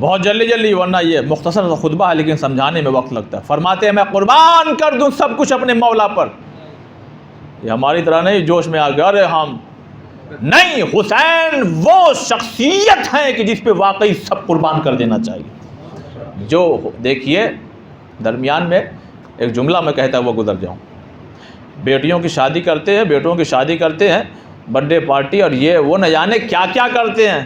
بہت جلدی ورنہ یہ مختصر خطبہ ہے لیکن سمجھانے میں وقت لگتا ہے۔ فرماتے ہیں میں قربان کر دوں سب کچھ اپنے مولا پر، یہ ہماری طرح نہیں جوش میں آ گیا ارے ہم نہیں، حسین وہ شخصیت ہے کہ جس پہ واقعی سب قربان کر دینا چاہیے۔ جو دیکھیے درمیان میں ایک جملہ میں کہتا ہے وہ گزر جاؤں، بیٹیوں کی شادی کرتے ہیں، بیٹوں کی شادی کرتے ہیں، برتھ ڈے پارٹی اور یہ وہ نہ جانے کیا کیا کرتے ہیں،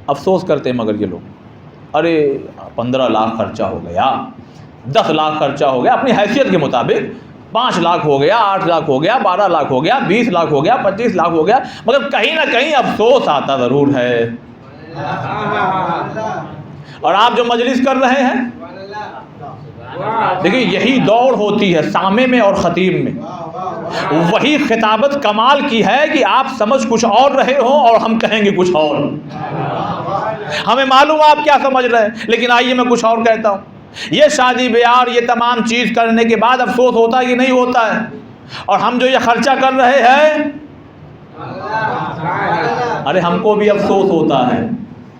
افسوس کرتے ہیں مگر یہ لوگ ارے 15 لاکھ خرچہ ہو گیا، 10 لاکھ خرچہ ہو گیا، اپنی حیثیت کے مطابق 5 لاکھ ہو گیا، 8 لاکھ ہو گیا، 12 لاکھ ہو گیا، 20 لاکھ ہو گیا، 25 لاکھ ہو گیا، مگر کہیں نہ کہیں افسوس آتا ضرور ہے۔ اور آپ جو مجلس کر رہے ہیں دیکھیں یہی دوڑ ہوتی ہے سامع میں اور خطیب میں، وہی خطابت کمال کی ہے کہ آپ سمجھ کچھ اور رہے ہوں اور ہم کہیں گے کچھ اور، ہمیں معلوم آپ کیا سمجھ رہے ہیں لیکن آئیے میں کچھ اور کہتا ہوں۔ یہ شادی بیاہ اور یہ تمام چیز کرنے کے بعد افسوس ہوتا ہے کہ نہیں ہوتا ہے، اور ہم جو یہ خرچہ کر رہے ہیں ارے ہم کو بھی افسوس ہوتا ہے،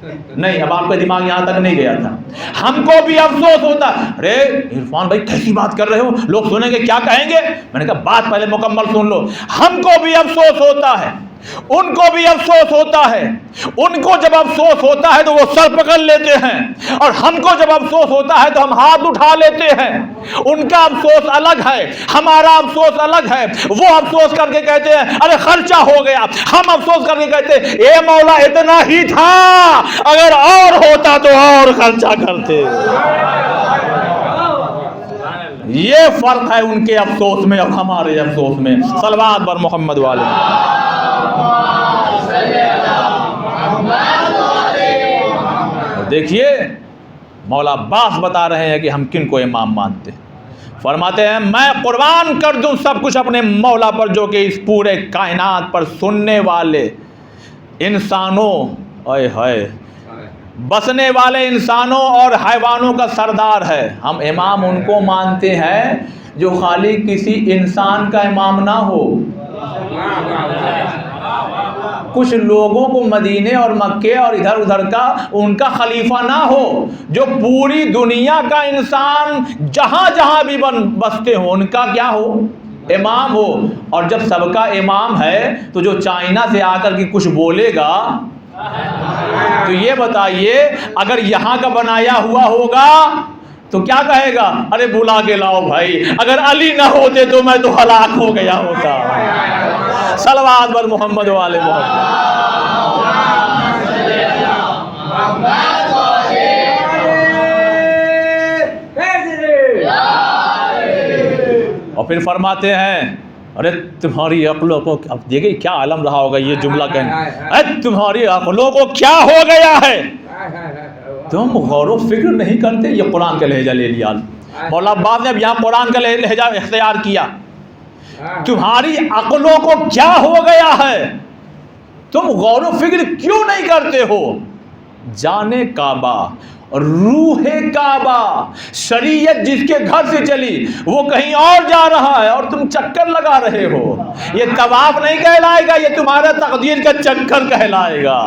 نہیں اب آپ کا دماغ یہاں تک نہیں گیا تھا، ہم کو بھی افسوس ہوتا ہے، ارے عرفان بھائی کیسی بات کر رہے ہو، لوگ سنیں گے کیا کہیں گے، میں نے کہا بات پہلے مکمل سن لو، ہم کو بھی افسوس ہوتا ہے، ان کو بھی افسوس ہوتا ہے، ان کو جب افسوس ہوتا ہے تو وہ سر پکڑ لیتے ہیں، اور ہم کو جب افسوس ہوتا ہے تو ہم ہاتھ اٹھا لیتے ہیں، ان کا افسوس الگ ہے، ہمارا افسوس الگ ہے، وہ افسوس کر کے کہتے ہیں ارے خرچہ ہو گیا، ہم افسوس کر کے کہتے ہیں اے مولا اتنا ہی تھا، اگر اور ہوتا تو اور خرچہ کرتے۔ یہ فرق ہے ان کے افسوس میں اور ہمارے افسوس میں۔ صلوات بر محمد والے۔ دیکھیے مولا عباس بتا رہے ہیں کہ ہم کن کو امام مانتے، فرماتے ہیں میں قربان کر دوں سب کچھ اپنے مولا پر جو کہ اس پورے کائنات پر سننے والے انسانوں بسنے والے انسانوں اور حیوانوں کا سردار ہے۔ ہم امام ان کو مانتے ہیں جو خالی کسی انسان کا امام نہ ہو۔ کچھ لوگوں کو مدینے اور مکے اور ادھر ادھر کا ان کا خلیفہ نہ ہو، جو پوری دنیا کا انسان جہاں جہاں بھی بستے ہوں ان کا کیا ہو؟ امام ہو۔ اور جب سب کا امام ہے تو جو چائنا سے آ کر کے کچھ بولے گا تو یہ بتائیے اگر یہاں کا بنایا ہوا ہوگا تو کیا کہے گا؟ ارے بلا کے لاؤ بھائی، اگر علی نہ ہوتے تو میں تو ہلاک ہو گیا ہوتا۔ صلوات بر محمد و آل محمد۔ اور پھر فرماتے ہیں ارے تمہاری عقلوں کو، اب دیکھیں کیا عالم رہا ہوگا یہ جملہ کہنا، ارے تمہاری عقلوں کو کیا ہو گیا ہے، تم غور و فکر نہیں کرتے۔ یہ قرآن کا لہجہ لے لیا مولا عباس نے، اب یہاں قرآن کا لہجہ اختیار کیا۔ تمہاری عقلوں کو کیا ہو گیا ہے، تم غور و فکر کیوں نہیں کرتے ہو؟ جانے کعبہ، روح کعبہ، شریعت جس کے گھر سے چلی وہ کہیں اور جا رہا ہے اور تم چکر لگا رہے ہو۔ یہ طواف نہیں کہلائے گا، یہ تمہارا تقدیر کا چکر کہلائے گا۔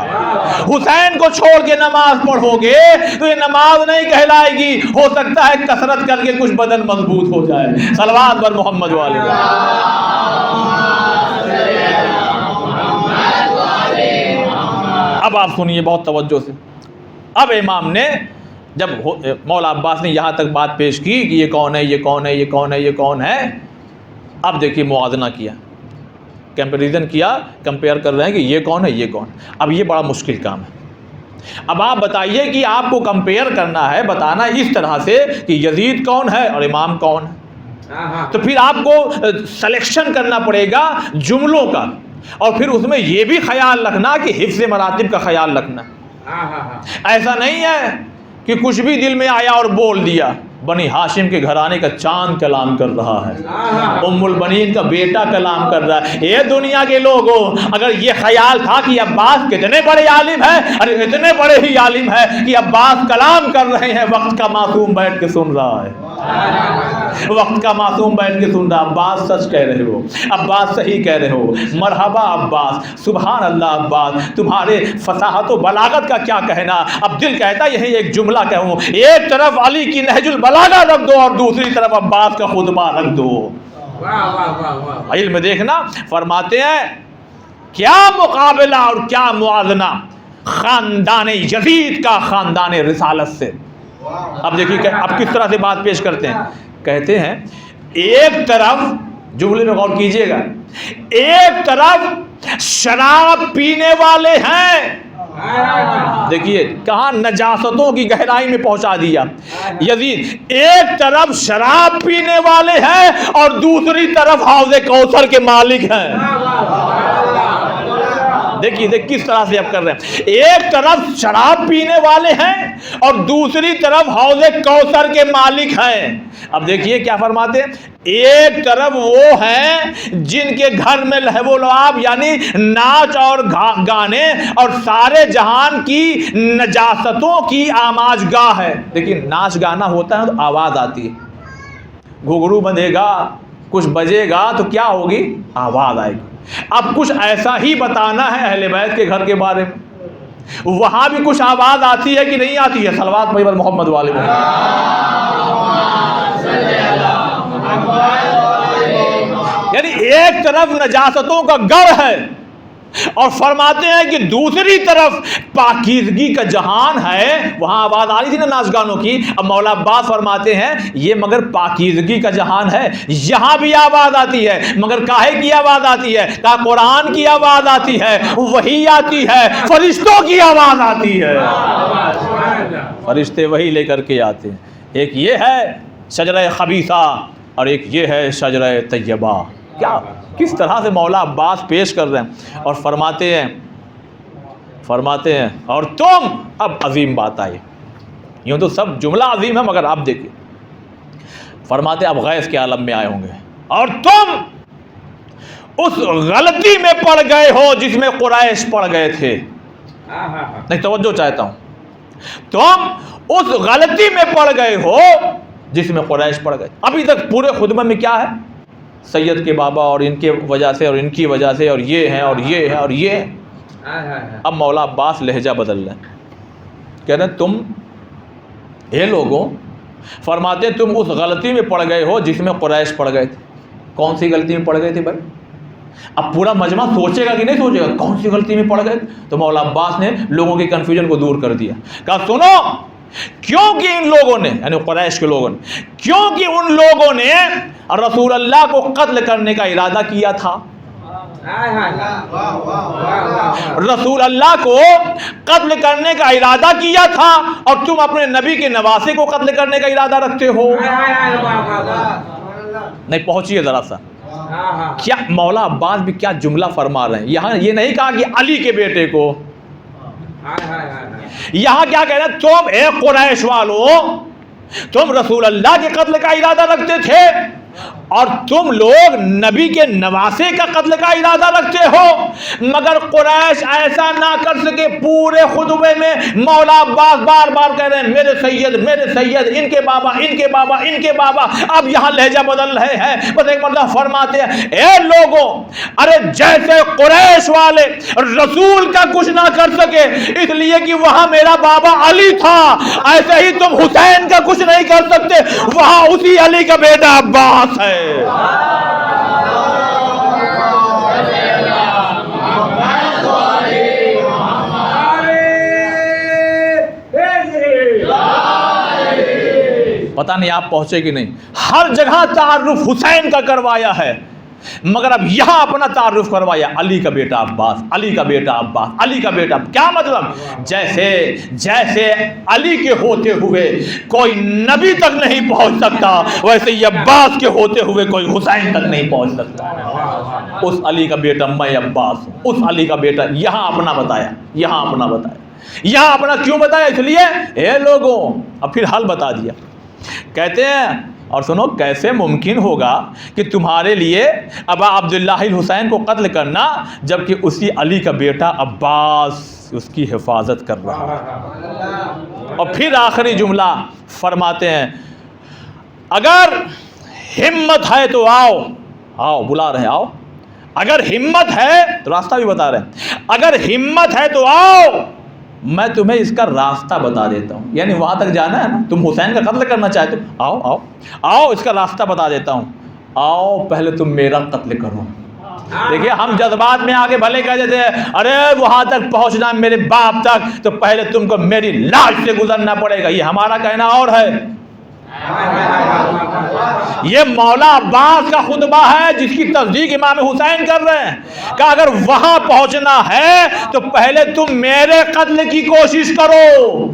حسین کو چھوڑ کے نماز پڑھو گے تو یہ نماز نہیں کہلائے گی، ہو سکتا ہے کثرت کر کے کچھ بدن مضبوط ہو جائے۔ صلوات بر محمد والے۔ اب آپ سنیے بہت توجہ سے۔ اب امام نے جب مولا عباس نے یہاں تک بات پیش کی کہ یہ کون ہے، یہ کون ہے، یہ کون ہے، یہ کون ہے، اب دیکھیے موازنہ کیا، کمپیریزن کیا، کمپیئر کر رہے ہیں کہ یہ کون ہے، یہ کون۔ اب یہ بڑا مشکل کام ہے۔ اب آپ بتائیے کہ آپ کو کمپیئر کرنا ہے، بتانا اس طرح سے کہ یزید کون ہے اور امام کون ہے، تو پھر آپ کو سلیکشن کرنا پڑے گا جملوں کا، اور پھر اس میں یہ بھی خیال رکھنا کہ حفظ مراتب کا خیال رکھنا۔ ایسا نہیں ہے کہ کچھ بھی دل میں آیا اور بول دیا۔ بنی ہاشم کے گھرانے کا چاند کلام کر رہا ہے، ام البنین کا بیٹا کلام کر رہا ہے۔ یہ دنیا کے لوگوں اگر یہ خیال تھا کہ عباس کتنے بڑے عالم ہیں، ارے اتنے بڑے ہی عالم ہیں کہ عباس کلام کر رہے ہیں، وقت کا معصوم بیٹھ کے سن رہا ہے، وقت کا معصوم بیٹھ کے سن رہا۔ عباس سچ کہہ رہے ہو، عباس صحیح کہہ رہے ہو، مرحبا عباس، سبحان اللہ عباس، تمہارے فصاحت و بلاغت کا کیا کہنا۔ اب دل کہتا ہے یہی ایک جملہ کہوں، ایک طرف علی کی نہج البلاغہ رکھ دو اور دوسری طرف عباس کا خطبہ رکھ دو۔ علم دیکھنا، فرماتے ہیں کیا مقابلہ اور کیا موازنہ خاندان یزید کا خاندان رسالت سے۔ اب دیکھیے اب کس طرح سے بات پیش کرتے ہیں، کہتے ہیں ایک طرف، جملے میں غور کیجئے گا، ایک طرف شراب پینے والے ہیں، دیکھیے کہاں نجاستوں کی گہرائی میں پہنچا دیا یزید، ایک طرف شراب پینے والے ہیں اور دوسری طرف حوض کوثر کے مالک ہیں۔ دیکھیے کس طرح سے اب کر رہے ہیں، ایک طرف شراب پینے والے ہیں اور دوسری طرف حوض کوثر کے مالک ہیں۔ اب دیکھیے کیا فرماتے ہیں، ایک طرف وہ ہیں جن کے گھر میں لہو و لعاب یعنی ناچ اور گانے اور سارے جہان کی نجاستوں کی آماج گاہ ہے۔ دیکھیے ناچ گانا ہوتا ہے تو آواز آتی ہے، گھگرو بندھے گا، کچھ بجے گا تو کیا ہوگی، آواز آئے گی۔ اب کچھ ایسا ہی بتانا ہے اہل بیت کے گھر کے بارے میں، وہاں بھی کچھ آواز آتی ہے کہ نہیں آتی ہے۔ صلوات محمد والے یعنی ایک طرف نجاستوں کا گڑھ ہے اور فرماتے ہیں کہ دوسری طرف پاکیزگی کا جہان ہے، وہاں آواز آ رہی تھی نا ناچ گانوں کی۔ اب مولا عباس فرماتے ہیں یہ مگر پاکیزگی کا جہان ہے، یہاں بھی آواز آتی ہے، مگر کاہے کی آواز آتی ہے، کہا قرآن کی آواز آتی ہے، وحی آتی ہے، فرشتوں کی آواز آتی ہے، فرشتے وحی لے کر کے آتے ہیں۔ ایک یہ ہے شجرہ خبیثہ اور ایک یہ ہے شجرہ طیبہ۔ کیا کس طرح سے مولا عباس پیش کر رہے ہیں، اور فرماتے ہیں اور تم، اب عظیم بات آئی، یوں تو سب جملہ عظیم ہے مگر اب دیکھیں، فرماتے اب غیظ کے عالم میں آئے ہوں گے اور تم اس غلطی میں پڑ گئے ہو جس میں قریش پڑ گئے تھے۔ نہیں توجہ چاہتا ہوں، تم اس غلطی میں پڑ گئے ہو جس میں قریش پڑ گئے. ابھی تک پورے خطبہ میں کیا ہے؟ سید کے بابا اور ان کے وجہ سے اور ان کی وجہ سے اور یہ ہے اور یہ ہے اور یہ ہے. اب مولا عباس لہجہ بدل رہے ہیں, کہہ رہے ہیں تم یہ لوگوں, فرماتے تم اس غلطی میں پڑ گئے ہو جس میں قریش پڑ گئے تھے. کون سی غلطی میں پڑ گئے تھے بھائی؟ اب پورا مجمع سوچے گا کہ نہیں سوچے گا کون سی غلطی میں پڑ گئے؟ تو مولا عباس نے لوگوں کی کنفیوژن کو دور کر دیا. کہا سنو, کیونکہ ان لوگوں نے, یعنی قریش کے لوگوں نے, کیونکہ ان لوگوں نے رسول اللہ کو قتل کرنے کا ارادہ کیا تھا. رسول اللہ کو قتل کرنے کا ارادہ کیا تھا اور تم اپنے نبی کے نواسے کو قتل کرنے کا ارادہ رکھتے ہو. نہیں پہنچیے ذرا سا, کیا مولا عباس بھی کیا جملہ فرما رہے ہیں. یہاں یہ نہیں کہا کہ علی کے بیٹے کو, یہاں کیا کہہ رہے ہیں, تم اے قریش والو, تم رسول اللہ کے قتل کا ارادہ رکھتے تھے اور تم لوگ نبی کے نواسے کا قتل کا ارادہ رکھتے ہو, مگر قریش ایسا نہ کر سکے. پورے خطبے میں مولا عباس بار بار کہہ رہے ہیں میرے سید میرے سید, ان کے بابا ان کے بابا ان کے بابا. اب یہاں لہجہ بدل رہے ہیں, بس ایک مرتبہ فرماتے ہیں اے لوگوں, ارے جیسے قریش والے رسول کا کچھ نہ کر سکے اس لیے کہ وہاں میرا بابا علی تھا, ایسے ہی تم حسین کا کچھ نہیں کر سکتے, وہاں اسی علی کا بیٹا عباس ہے. پتہ نہیں آپ پہنچے کہ نہیں, ہر جگہ تعارف حسین کا کروایا ہے, مگر اب یہاں اپنا تعارف کروایا علی کا بیٹا عباس, علی کا بیٹا عباس, علی کا بیٹا. کیا مطلب؟ جیسے علی کے ہوتے ہوئے کوئی نبی تک نہیں پہنچ سکتا, ویسے ہی عباس کے ہوتے ہوئے کوئی حسین تک نہیں پہنچ سکتا. اس علی کا بیٹا میں عباس ہوں, اس علی کا بیٹا. یہاں اپنا بتایا, یہاں اپنا بتایا. یہاں اپنا کیوں بتایا؟ اس لیے اے لوگوں, اب پھر حل بتا دیا. کہتے ہیں اور سنو, کیسے ممکن ہوگا کہ تمہارے لیے ابا عبداللہ الحسین کو قتل کرنا جبکہ اسی علی کا بیٹا عباس اس کی حفاظت کر رہا ہے. اور پھر آخری جملہ فرماتے ہیں اگر ہمت ہے تو آؤ, آؤ بلا رہے ہیں, آؤ. اگر ہمت ہے تو راستہ بھی بتا رہے ہیں, اگر ہمت ہے تو آؤ, میں تمہیں اس کا راستہ بتا دیتا ہوں. یعنی وہاں تک جانا ہے نا, تم حسین کا قتل کرنا چاہتے ہو, آؤ آؤ آؤ, اس کا راستہ بتا دیتا ہوں. آؤ پہلے تم میرا قتل کرو. دیکھیے ہم جذبات میں آگے بھلے کہہ دیتے ہیں ارے وہاں تک پہنچنا میرے باپ تک تو پہلے تم کو میری لاش سے گزرنا پڑے گا. یہ ہمارا کہنا اور ہے, یہ مولا عباس کا خطبہ ہے جس کی تصدیق امام حسین کر رہے ہیں کہ اگر وہاں پہنچنا ہے تو پہلے تم میرے قتل کی کوشش کرو,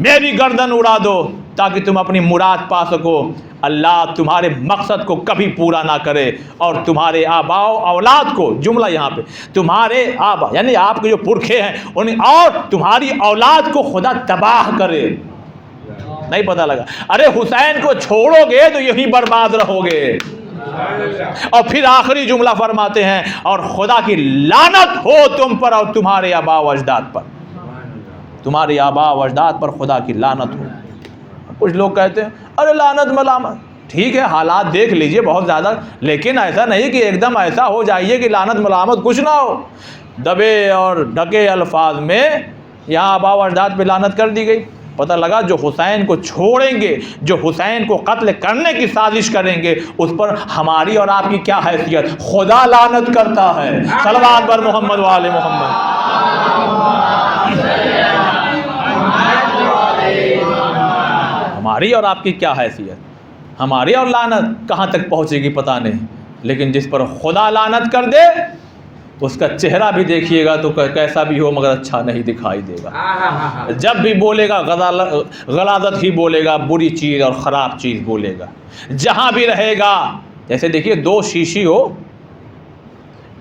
میری گردن اڑا دو تاکہ تم اپنی مراد پا سکو. اللہ تمہارے مقصد کو کبھی پورا نہ کرے اور تمہارے آبا و اولاد کو, جملہ یہاں پہ تمہارے آبا یعنی آپ کے جو پرکھے ہیں انہیں, اور تمہاری اولاد کو خدا تباہ کرے. نہیں پتہ لگا, ارے حسین کو چھوڑو گے تو یہی برباد رہو گے. اور پھر آخری جملہ فرماتے ہیں اور خدا کی لعنت ہو تم پر اور تمہارے آبا و اجداد پر, تمہارے آبا و اجداد پر خدا کی لعنت ہو. کچھ لوگ کہتے ہیں ارے لعنت ملامت, ٹھیک ہے حالات دیکھ لیجئے بہت زیادہ, لیکن ایسا نہیں کہ ایک دم ایسا ہو جائیے کہ لعنت ملامت کچھ نہ ہو. دبے اور ڈھکے الفاظ میں یہاں آبا و اجداد پہ لعنت کر دی گئی. پتہ لگا جو حسین کو چھوڑیں گے, جو حسین کو قتل کرنے کی سازش کریں گے, اس پر ہماری اور آپ کی کیا حیثیت. خدا لعنت کرتا ہے. صلوات بر محمد و آل محمد. ہماری اور آپ کی کیا حیثیت, ہماری اور لعنت کہاں تک پہنچے گی پتہ نہیں, لیکن جس پر خدا لعنت کر دے اس کا چہرہ بھی دیکھیے گا تو کیسا بھی ہو مگر اچھا نہیں دکھائی دے گا. جب بھی بولے گا غلاظت ہی بولے گا, بری چیز اور خراب چیز بولے گا. جہاں بھی رہے گا, جیسے دیکھیے دو شیشی ہو,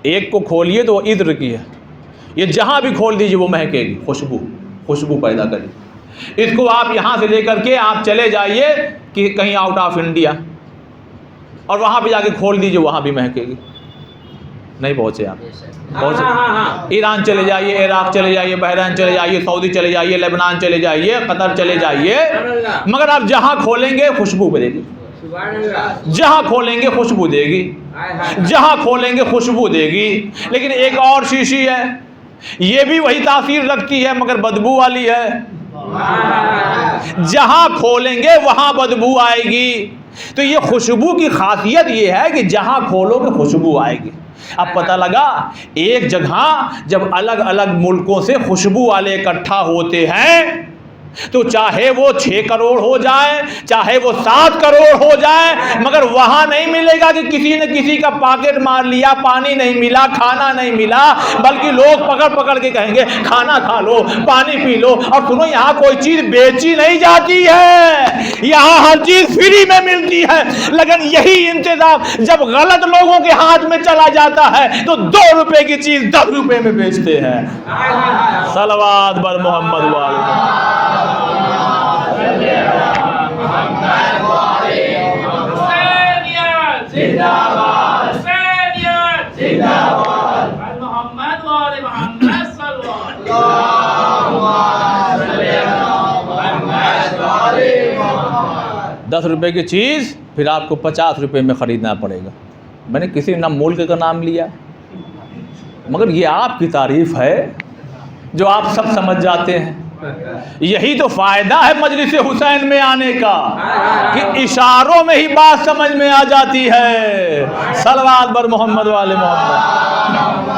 ایک کو کھولیے تو وہ عطر کی ہے, یہ جہاں بھی کھول دیجیے وہ مہکے گی, خوشبو پیدا کرے. اس کو آپ یہاں سے لے کر کے آپ چلے جائیے کہ کہیں آؤٹ آف انڈیا, اور وہاں پہ جا کے کھول دیجیے وہاں بھی مہکے گی. نہیں پہنچے آپ؟ پہنچے؟ ایران چلے جائیے، عراق چلے جائیے، بحرین چلے جائیے، سعودی چلے جائیے، لبنان چلے جائیے، قطر چلے جائیے، مگر آپ جہاں کھولیں گے خوشبو دے گی، جہاں کھولیں گے خوشبو دے گی، جہاں کھولیں گے خوشبو دے گی۔ لیکن ایک اور شیشی ہے، یہ بھی وہی تاثیر رکھتی ہے مگر بدبو والی ہے، جہاں کھولیں گے وہاں بدبو آئے گی۔ تو یہ خوشبو کی خاصیت یہ ہے کہ جہاں کھولو گے خوشبو آئے گی۔ اب پتہ لگا ایک جگہ جب الگ الگ ملکوں سے خوشبو والے اکٹھا ہوتے ہیں تو چاہے وہ 6 کروڑ ہو جائے، چاہے وہ 7 کروڑ ہو جائے، مگر وہاں نہیں ملے گا کہ کسی نے کسی کا پاکٹ مار لیا، پانی نہیں ملا، کھانا نہیں ملا، بلکہ لوگ پکڑ پکڑ کے کہیں گے کھانا کھا لو، پانی پی لو۔ اور سنو، یہاں کوئی چیز بیچی نہیں جاتی ہے، یہاں ہر چیز فری میں ملتی ہے۔ لیکن یہی انتظام جب غلط لوگوں کے ہاتھ میں چلا جاتا ہے تو 2 روپے کی چیز 10 روپے میں بیچتے ہیں۔ صلوات بر محمد والے۔ دس روپے کی چیز پھر آپ کو 50 روپے میں خریدنا پڑے گا۔ میں نے کسی نہ ملک کا نام لیا، مگر یہ آپ کی تعریف ہے جو آپ سب سمجھ جاتے ہیں۔ یہی تو فائدہ ہے مجلس حسین میں آنے کا کہ اشاروں میں ہی بات سمجھ میں آ جاتی ہے۔ صلوات بر محمد والے محمد۔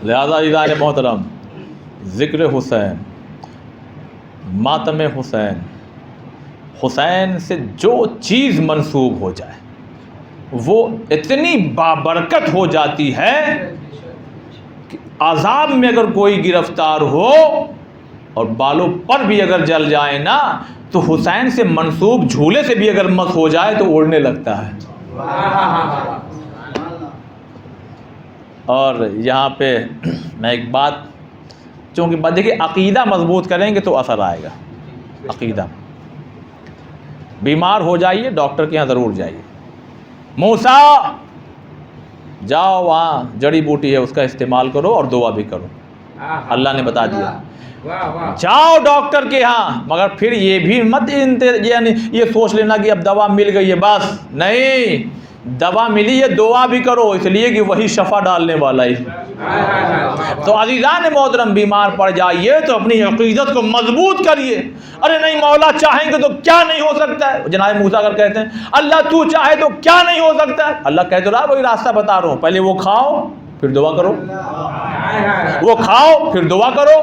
لہذا عزیزان محترم، ذکر حسین، ماتم حسین، حسین سے جو چیز منسوب ہو جائے وہ اتنی بابرکت ہو جاتی ہے کہ عذاب میں اگر کوئی گرفتار ہو اور بالوں پر بھی اگر جل جائے نا تو حسین سے منسوب جھولے سے بھی اگر مس ہو جائے تو اڑنے لگتا ہے۔ اور یہاں پہ میں ایک بات، چونکہ دیکھیے عقیدہ مضبوط کریں گے تو اثر آئے گا۔ عقیدہ، بیمار ہو جائیے ڈاکٹر کے یہاں ضرور جائیے، موسیٰ جاؤ وہاں جڑی بوٹی ہے اس کا استعمال کرو اور دعا بھی کرو، اللہ نے بتا دیا۔ جاؤ ڈاکٹر کے ہاں، مگر پھر یہ بھی مت یعنی یہ سوچ لینا کہ اب دوا مل گئی ہے بس، نہیں، دوا ملی ہے دعا بھی کرو، اس لیے کہ وہی شفا ڈالنے والا ہے۔ تو عزیزان محترم، بیمار پڑ جائیے تو اپنی عقیدت کو مضبوط کریے۔ ارے نہیں مولا چاہیں گے تو کیا نہیں ہو سکتا ہے؟ جناب موسیٰ اگر کہتے ہیں اللہ تو چاہے تو کیا نہیں ہو سکتا ہے، اللہ کہہ تو رہا وہی راستہ بتا رہا ہوں، پہلے وہ کھاؤ پھر دعا کرو، وہ کھاؤ پھر دعا کرو،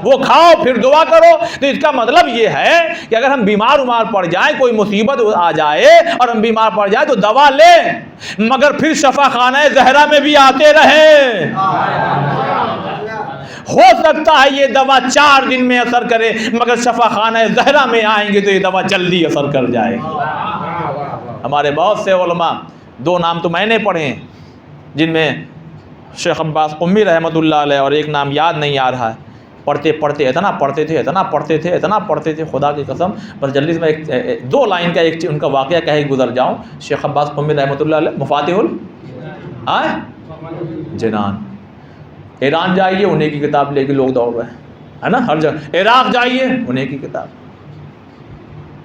وہ کھاؤ پھر دعا کرو۔ تو اس کا مطلب یہ ہے کہ اگر ہم بیمار پڑ جائیں، کوئی مصیبت آ جائے اور ہم بیمار پڑ جائیں تو دوا لیں، مگر پھر شفا خانہ زہرا میں بھی آتے رہیں۔ ہو سکتا ہے یہ دوا 4 دن میں اثر کرے، مگر شفا خانہ زہرا میں آئیں گے تو یہ دوا جلدی اثر کر جائے گی۔ ہمارے بہت سے علماء، 2 نام تو میں نے پڑھے ہیں جن میں شیخ عباس قمی رحمۃ اللہ علیہ، اور ایک نام یاد نہیں آ رہا ہے، پڑھتے پڑھتے اتنا پڑھتے تھے خدا کی قسم۔ بس جلدی سے میں 2 لائن کا ایک ان کا واقعہ کہہ گزر جاؤں۔ شیخ عباس قمی رحمۃ اللہ علیہ، مفاتیح الجنان، ایران جائیے انہیں کی کتاب لے کے لوگ دوڑ رہے ہیں، ہے نا، ہر جگہ۔ عراق جائیے انہیں کی کتاب،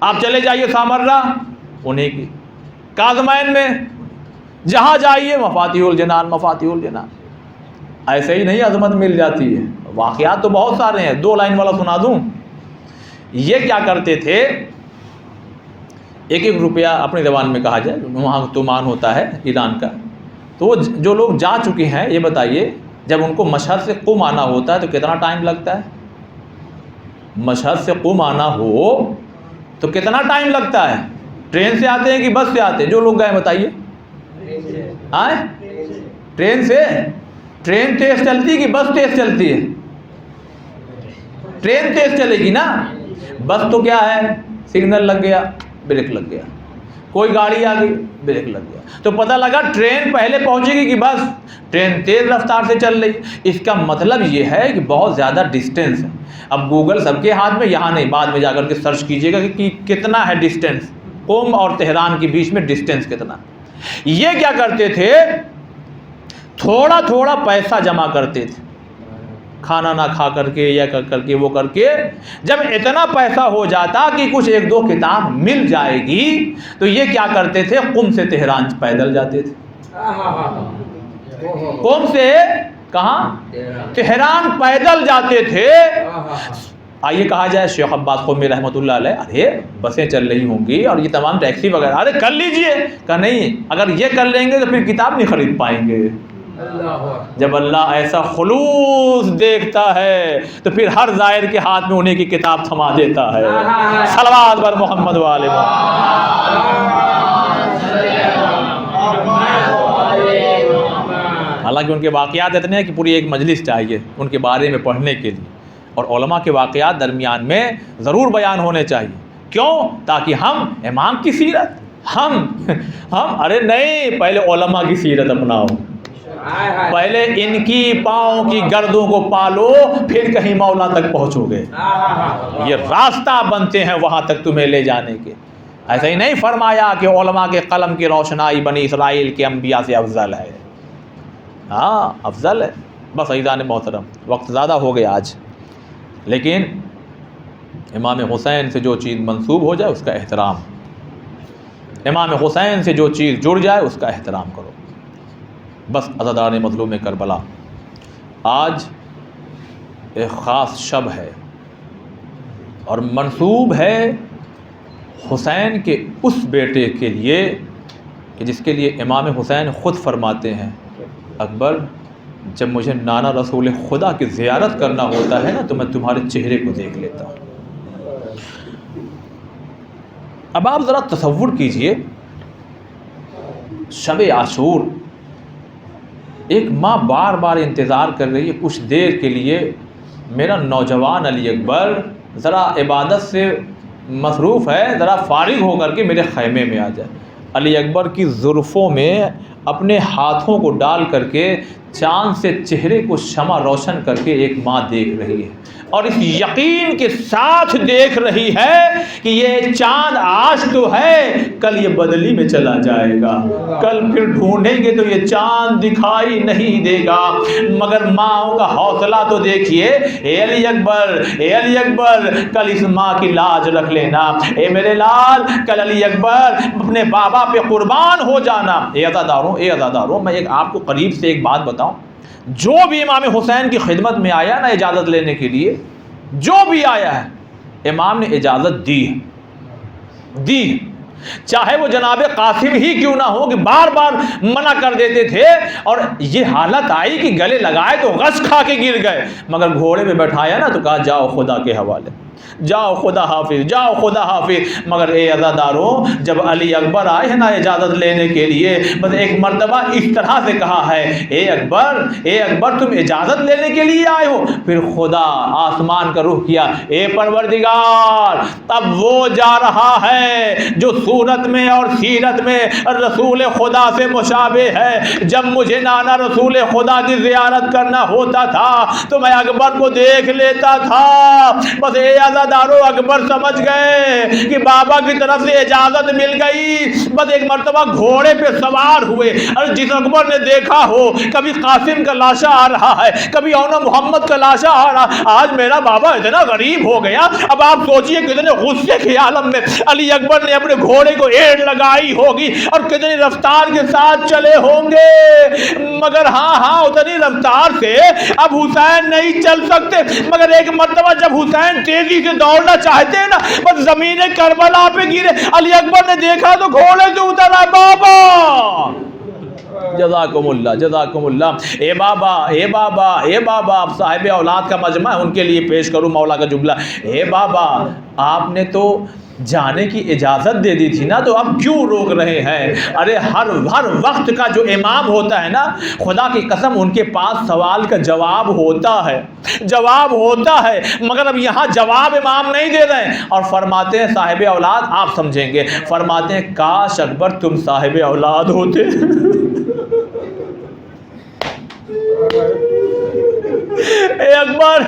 آپ چلے جائیے سامرہ انہیں کی، کاظمین میں جہاں جائیے مفاتیح الجنان، مفاتیح الجنان۔ ایسے ہی نہیں عظمت مل جاتی ہے، واقعات تو بہت سارے ہیں، 2 لائن والا سنا دوں۔ یہ کیا کرتے تھے، 1 روپیہ اپنی زبان میں کہا جائے، وہاں تومان ہوتا ہے ایران کا، تو وہ جو لوگ جا چکے ہیں یہ بتائیے جب ان کو مشہد سے قم آنا ہوتا ہے تو کتنا ٹائم لگتا ہے؟ مشہد سے قم آنا ہو تو کتنا ٹائم لگتا ہے؟ ٹرین سے آتے ہیں کہ بس سے آتے ہیں؟ جو لوگ گئے بتائیے۔ ٹرین سے؟ ٹرین تیز چلتی ہے کہ بس تیز چلتی ہے؟ ٹرین تیز چلے گی نا، بس تو کیا ہے، سگنل لگ گیا بریک لگ گیا، کوئی گاڑی آ گئی بریک لگ گیا، تو پتہ لگا ٹرین پہلے پہنچے گی کہ بس؟ ٹرین تیز رفتار سے چل رہی۔ اس کا مطلب یہ ہے کہ بہت زیادہ ڈسٹینس ہے۔ اب گوگل سب کے ہاتھ میں، یہاں نہیں، بعد میں جا کر کے سرچ کیجئے گا کہ کتنا ہے ڈسٹینس، قم اور تہران کے بیچ میں ڈسٹینس کتنا. یہ کیا کرتے تھے, تھوڑا تھوڑا پیسہ جمع کرتے تھے, کھانا نہ کھا کر کے یا کر کے وہ کر کے, جب اتنا پیسہ ہو جاتا کہ کچھ ایک دو کتاب مل جائے گی تو یہ کیا کرتے تھے, قم سے تہران پیدل جاتے تھے. قم سے کہاں, تہران پیدل جاتے تھے. آئیے کہا جائے شیخ عباس قمی رحمۃ اللہ علیہ, ارے بسیں چل رہی ہوں گی اور یہ تمام ٹیکسی وغیرہ, ارے کر لیجئے. کہا نہیں, اگر یہ کر لیں گے تو پھر کتاب نہیں خرید پائیں گے. جب اللہ ایسا خلوص دیکھتا ہے تو پھر ہر زائر کے ہاتھ میں انہیں کی کتاب تھما دیتا ہے. صلوات بر محمد و آل حالانکہ ان کے واقعات اتنے ہیں کہ پوری ایک مجلس چاہیے ان کے بارے میں پڑھنے کے لیے, اور علماء کے واقعات درمیان میں ضرور بیان ہونے چاہیے. کیوں؟ تاکہ ہم امام کی سیرت ہم ارے نہیں, پہلے علماء کی سیرت اپناؤ, پہلے ان کی پاؤں کی گردوں کو پالو, پھر کہیں مولا تک پہنچو گے. یہ راستہ بنتے ہیں وہاں تک تمہیں لے جانے کے. ایسا ہی نہیں فرمایا کہ علماء کے قلم کی روشنائی بنی اسرائیل کے انبیاء سے افضل ہے. ہاں افضل ہے. بس عزیزان محترم, وقت زیادہ ہو گیا آج, لیکن امام حسین سے جو چیز منسوب ہو جائے اس کا احترام, امام حسین سے جو چیز جڑ جائے اس کا احترام کرو. بس عزادارِ مظلوم کربلا, آج ایک خاص شب ہے اور منسوب ہے حسین کے اس بیٹے کے لیے کہ جس کے لیے امام حسین خود فرماتے ہیں, اکبر جب مجھے نانا رسول خدا کی زیارت کرنا ہوتا ہے نا تو میں تمہارے چہرے کو دیکھ لیتا ہوں. اب آپ ذرا تصور کیجئے, شب عاشور, ایک ماں بار بار انتظار کر رہی ہے کچھ دیر کے لیے میرا نوجوان علی اکبر ذرا عبادت سے مصروف ہے, ذرا فارغ ہو کر کے میرے خیمے میں آ جائے. علی اکبر کی زلفوں میں اپنے ہاتھوں کو ڈال کر کے چاند سے چہرے کو شمع روشن کر کے ایک ماں دیکھ رہی ہے, اور اس یقین کے ساتھ دیکھ رہی ہے کہ یہ چاند آج تو ہے, کل یہ بدلی میں چلا جائے گا, کل پھر ڈھونڈیں گے تو یہ چاند دکھائی نہیں دے گا. مگر ماں کا حوصلہ تو دیکھیے, اے علی اکبر, اے علی اکبر, کل اس ماں کی لاج رکھ لینا, اے میرے لال, کل علی اکبر اپنے بابا پہ قربان ہو جانا. اے عزاداروں, میں ایک آپ کو قریب سے ایک بات بتاؤں, جو بھی امام حسین کی خدمت میں آیا نا اجازت لینے کے لیے, جو بھی آیا ہے امام نے اجازت دی, چاہے وہ جناب قاسم ہی کیوں نہ ہو کہ بار بار منع کر دیتے تھے, اور یہ حالت آئی کہ گلے لگائے تو غش کھا کے گر گئے, مگر گھوڑے پہ بٹھایا نا تو کہا جاؤ خدا کے حوالے, جاؤ خدا حافظ, جاؤ خدا حافظ. مگر اے عزاداروں, جب علی اکبر آئے ہیں نا اجازت لینے کے لیے, بس ایک مرتبہ اس طرح سے کہا ہے, اے اکبر تم اجازت لینے کے لیے آئے ہو. پھر خدا آسمان کا رخ کیا, اے پروردگار, اب وہ جا رہا ہے جو صورت میں اور سیرت میں رسول خدا سے مشابہ ہے. جب مجھے نانا رسول خدا کی زیارت کرنا ہوتا تھا تو میں اکبر کو دیکھ لیتا تھا. بس اے عزادارو, اکبر سمجھ گئے کہ بابا کی طرف سے اجازت مل گئی. بس ایک مرتبہ گھوڑے پہ سوار ہوئے, اور جس اکبر نے دیکھا ہو کبھی قاسم کا لاشا آ رہا ہے, کبھی اونا محمد کا لاشا آ رہا, آج میرا بابا اتنا غریب ہو گیا. اب آپ سوچئے کتنے غصے کے عالم میں علی اکبر نے اپنے گھوڑے کو ایڑ لگائی ہوگی اور کتنی رفتار کے ساتھ چلے ہوں گے. مگر ہاں اتنی رفتار سے اب حسین نہیں چل سکتے. مگر ایک مرتبہ جب حسین تیزی سے دوڑنا چاہتے ہیں نا, بس زمین کربلا پہ گرے. علی اکبر نے دیکھا تو گھوڑے سے اترا, بابا جزاکم اللہ. اے بابا, اب صاحب اولاد کا مجمع ہے, ان کے لیے پیش کروں مولا کا جملہ. اے بابا, آپ نے تو جانے کی اجازت دے دی تھی نا, تو اب کیوں روک رہے ہیں؟ ارے ہر وقت کا جو امام ہوتا ہے نا, خدا کی قسم ان کے پاس سوال کا جواب ہوتا ہے, مگر اب یہاں جواب امام نہیں دے رہے ہیں. اور فرماتے ہیں صاحب اولاد, آپ سمجھیں گے, فرماتے ہیں کاش اکبر تم صاحب اولاد ہوتے. اے اے اکبر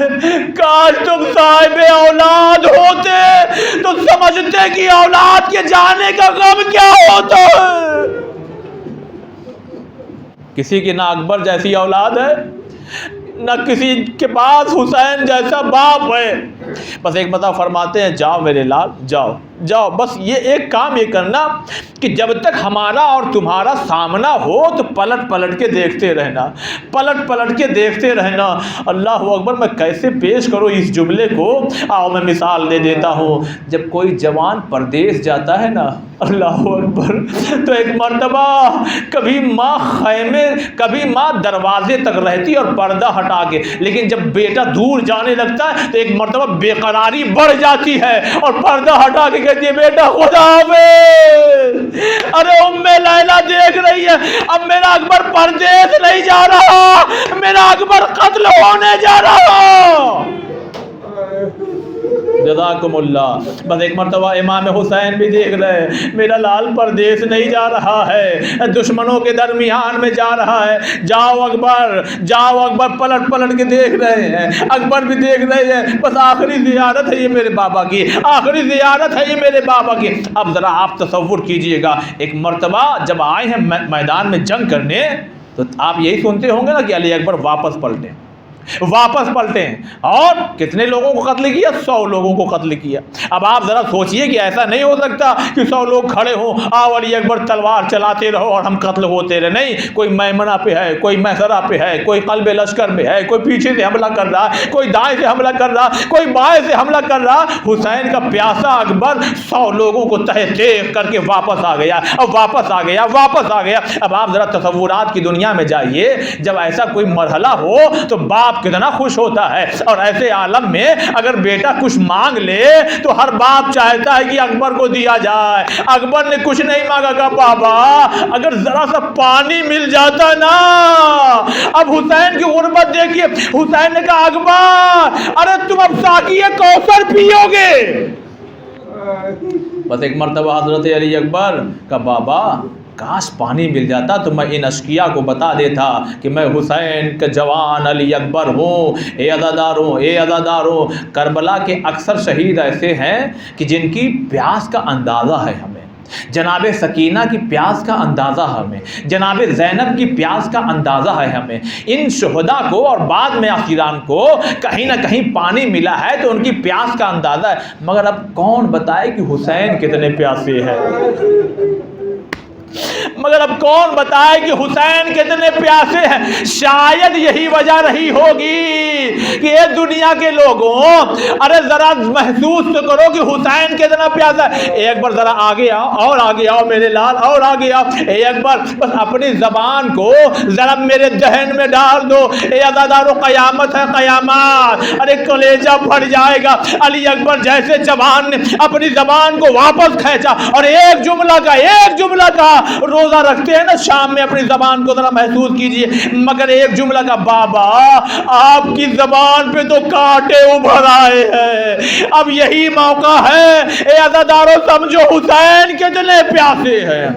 کاش تم صاحب اولاد ہوتے تو سمجھتے کہ اولاد کے جانے کا غم کیا ہوتا ہے۔ کسی کی نہ اکبر جیسی اولاد ہے، نہ کسی کے پاس حسین جیسا باپ ہے۔ بس ایک مرتبہ فرماتے ہیں جاؤ میرے لال جاؤ جاؤ، بس یہ ایک کام یہ کرنا کہ جب تک ہمارا اور تمہارا سامنا ہو تو پلٹ پلٹ کے دیکھتے رہنا، پلٹ پلٹ کے دیکھتے رہنا۔ اللہ اکبر، میں کیسے پیش کروں اس جملے کو؟ آؤ میں مثال دے دیتا ہوں۔ جب کوئی جوان پردیس جاتا ہے نا، اللہ اکبر، تو ایک مرتبہ کبھی ماں خیمے، کبھی ماں دروازے تک رہتی اور پردہ ہٹا کے، لیکن جب بیٹا دور جانے لگتا ہے تو ایک مرتبہ بے قراری بڑھ جاتی ہے اور پردہ ہٹا کے کہتی ہے بیٹا خدا حافظ۔ ارے ام لیلا دیکھ رہی ہے اب میرا اکبر پردیس نہیں جا رہا، میرا اکبر قتل ہونے جا رہا۔ جزاکم اللہ۔ بس ایک مرتبہ امام حسین بھی دیکھ رہے میرا لال پردیس نہیں جا رہا ہے، دشمنوں کے درمیان میں جا رہا ہے۔ جاؤ اکبر جاؤ اکبر، پلٹ پلٹ کے دیکھ رہے ہیں، اکبر بھی دیکھ رہے ہیں۔ بس آخری زیارت ہے یہ میرے بابا کی، آخری زیارت ہے یہ میرے بابا کی۔ اب ذرا آپ تصور کیجئے گا، ایک مرتبہ جب آئے ہیں میدان میں جنگ کرنے تو آپ یہی سنتے ہوں گے نا کہ علی اکبر واپس پلٹے، واپس پلٹے، اور کتنے لوگوں کو قتل کیا؟ 100 لوگوں کو قتل کیا۔ اب آپ ذرا سوچئے کہ ایسا نہیں ہو سکتا کہ 100 لوگ کھڑے ہوں، آؤ علی اکبر تلوار چلاتے رہو اور ہم قتل ہوتے رہے۔ نہیں، کوئی میمنہ پہ ہے، کوئی میسرہ پہ ہے، کوئی قلب لشکر میں ہے، کوئی پیچھے سے حملہ کر رہا ہے، کوئی دائیں سے حملہ کر رہا، کوئی بائیں سے حملہ کر رہا۔ حسین کا پیاسا اکبر 100 لوگوں کو تہہ تیغ کر کے واپس آ گیا، اب واپس آ گیا، واپس آ گیا۔ اب آپ ذرا تصورات کی دنیا میں جائیے، جب ایسا کوئی مرحلہ ہو تو باپ کتنا خوش ہوتا ہے، اور ایسے عالم میں اگر بیٹا کچھ مانگ لے تو ہر باپ چاہتا ہے کہ اکبر کو دیا جائے۔ اکبر نے کچھ نہیں مانگا، کہا بابا اگر ذرا سا پانی مل جاتا نا۔ اب حسین کی غربت دیکھیے، حسین نے کہا اکبر ارے تم اب ساقیہ کوثر پیو گے۔ بس ایک مرتبہ حضرت علی اکبر کا بابا کاش پانی مل جاتا تو میں ان اشقیاء کو بتا دیتا کہ میں حسین کا جوان علی اکبر ہوں۔ اے عزاداروں، اے عزاداروں، کربلا کے اکثر شہید ایسے ہیں کہ جن کی پیاس کا اندازہ ہے ہمیں، جناب سکینہ کی پیاس کا اندازہ ہمیں، جناب زینب کی پیاس کا اندازہ ہے ہمیں۔ ان شہداء کو اور بعد میں اسیران کو کہیں نہ کہیں پانی ملا ہے تو ان کی پیاس کا اندازہ ہے، مگر اب کون بتائے کہ حسین کتنے پیاسے ہیں؟ مگر اب کون بتائے کہ حسین کتنے پیاسے ہیں؟ شاید یہی وجہ رہی ہوگی کہ اے دنیا کے لوگوں، ارے ذرا محسوس تو کرو کہ حسین کتنا پیاسا ہے۔ اے اکبر ذرا آگے آؤ، اور آگے آؤ میرے لال، اور آگے آؤ۔ اے اکبر بس اپنی زبان کو ذرا میرے ذہن میں ڈال دو۔ اے عزادارو قیامت ہے، قیامت، ارے کلیجہ پھٹ جائے گا۔ علی اکبر جیسے جوان نے اپنی زبان کو واپس کھینچا اور ایک جملہ کا روزہ رکھتے ہیں نا شام میں، اپنی زبان کو ذرا محسوس کیجئے، مگر ایک جملہ کا بابا آپ کی زبان پہ تو کانٹے ابھر آئے ہیں، اب یہی موقع ہے۔ اے عزادارو سمجھو حسین کتنے پیاسے ہیں۔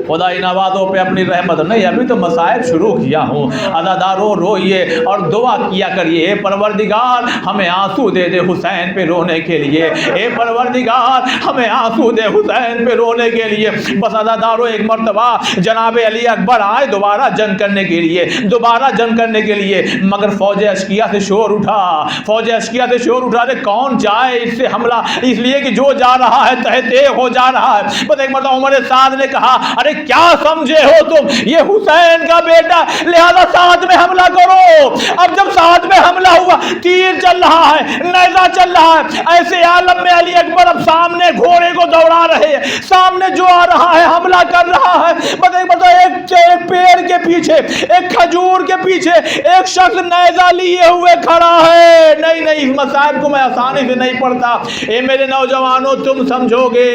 خدا ان آوازوں پہ اپنی رحمت نہیں، ابھی تو مصائب شروع کیا ہوں۔ عزادارو روئیے اور دعا کیا کریے، اے پروردگار ہمیں آنسو دے دے حسین پہ رونے کے لیے، اے پروردگار ہمیں آنسو دے حسین پہ رونے کے لیے۔ بس عزادارو ایک مرتبہ جناب علی اکبر آئے دوبارہ جنگ کرنے کے لیے، دوبارہ جنگ کرنے کے لیے، مگر فوج اشقیہ سے شور اٹھا، فوج اشقیہ سے شور اٹھا رہے کون جائے اس سے حملہ، اس لیے کہ جو جا رہا ہے تہہ تیغ ہو جا رہا ہے۔ بس ایک مرتبہ عمر سعد نے کہا ارے کیا سمجھے ہو تم، یہ حسین کا بیٹا، لہذا ساتھ میں حملہ کرو۔ اب جب ساتھ میں حملہ ہوا، تیر چل رہا ہے، نیزہ چل رہا ہے، ایسے عالم میں علی اکبر اب سامنے گھوڑے کو دوڑا رہے ہیں، سامنے جو آ رہا ہے حملہ کر رہا ہے۔ بس ایک مرتبہ ایک پیڑ کے پیچھے، ایک کھجور کے پیچھے ایک شخص نیزہ لیے ہوئے کھڑا ہے۔ نہیں نہیں، اس مسائل کو میں آسانی سے نہیں پڑھتا۔ اے میرے نوجوانوں تم سمجھو گے،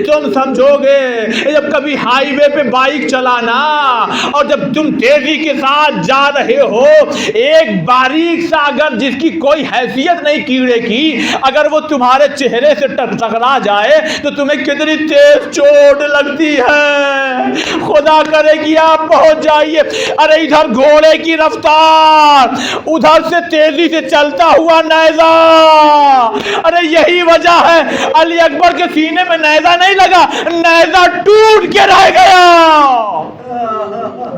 تم سمجھو گے، جب کبھی ہائی وے پہ بائک چلانا اور جب تم تیزی کے ساتھ جا رہے ہو، ایک باریک سا اگر جس جس کی کوئی حیثیت نہیں کیڑے کی، اگر وہ تمہارے چہرے سے ٹکرا جائے تو تمہیں کتنی تیز چوٹ لگتی ہے، خدا کرے کہ آپ پہنچ جائیے۔ ارے ادھر گھوڑے کی رفتار، ادھر سے تیزی سے چلتا ہوا نیزہ۔ ارے یہی وجہ ہے علی اکبر کے سینے میں نیزہ نہیں لگا، نیزہ ٹوٹ کے رہ گیا۔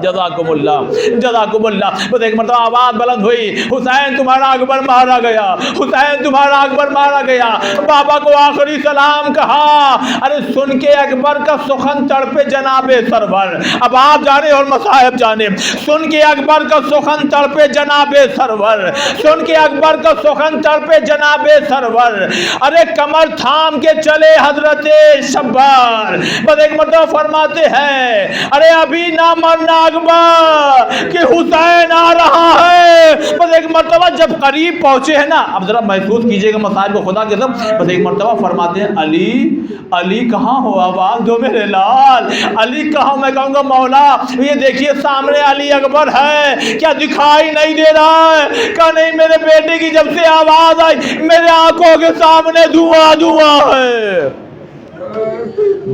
جزاکم اللہ، جزاکم اللہ۔ بس ایک مرتبہ آواز بلند ہوئی، حسین تمہارا اکبر مارا گیا، حسین تمہارا اکبر مارا گیا۔ بابا کو آخری سلام کہا۔ ارے سن کے اکبر کا سخن تڑپے جناب سرور۔ اب آپ جانے اور مصاحب جانے۔ سن کے اکبر کا سخن تڑپے جناب سرور، سن کے اکبر کا سخن تڑپے جناب سرور۔ ارے کمر تھام کے چلے حضرت شبار۔ بس ایک مرتبہ فرماتے ہیں ارے ابھی نہ مرنا اکبر کہ حسین آ رہا ہے۔ بس ایک مرتبہ جب قریب پہنچے ہیں نا، اب ذرا محسوس کیجئے گا مصائب کو خدا کے سب۔ بس ایک مرتبہ فرماتے ہیں علی، علی کہاں ہو، آواز دو میرے لال، علی کہاں؟ میں کہوں گا مولا یہ دیکھیے سامنے علی اکبر ہے، کیا دکھائی نہیں دے رہا ہے؟ کہا نہیں میرے بیٹے کی جب سے آواز آئی میرے آنکھوں کے سامنے دھواں دھواں ہے۔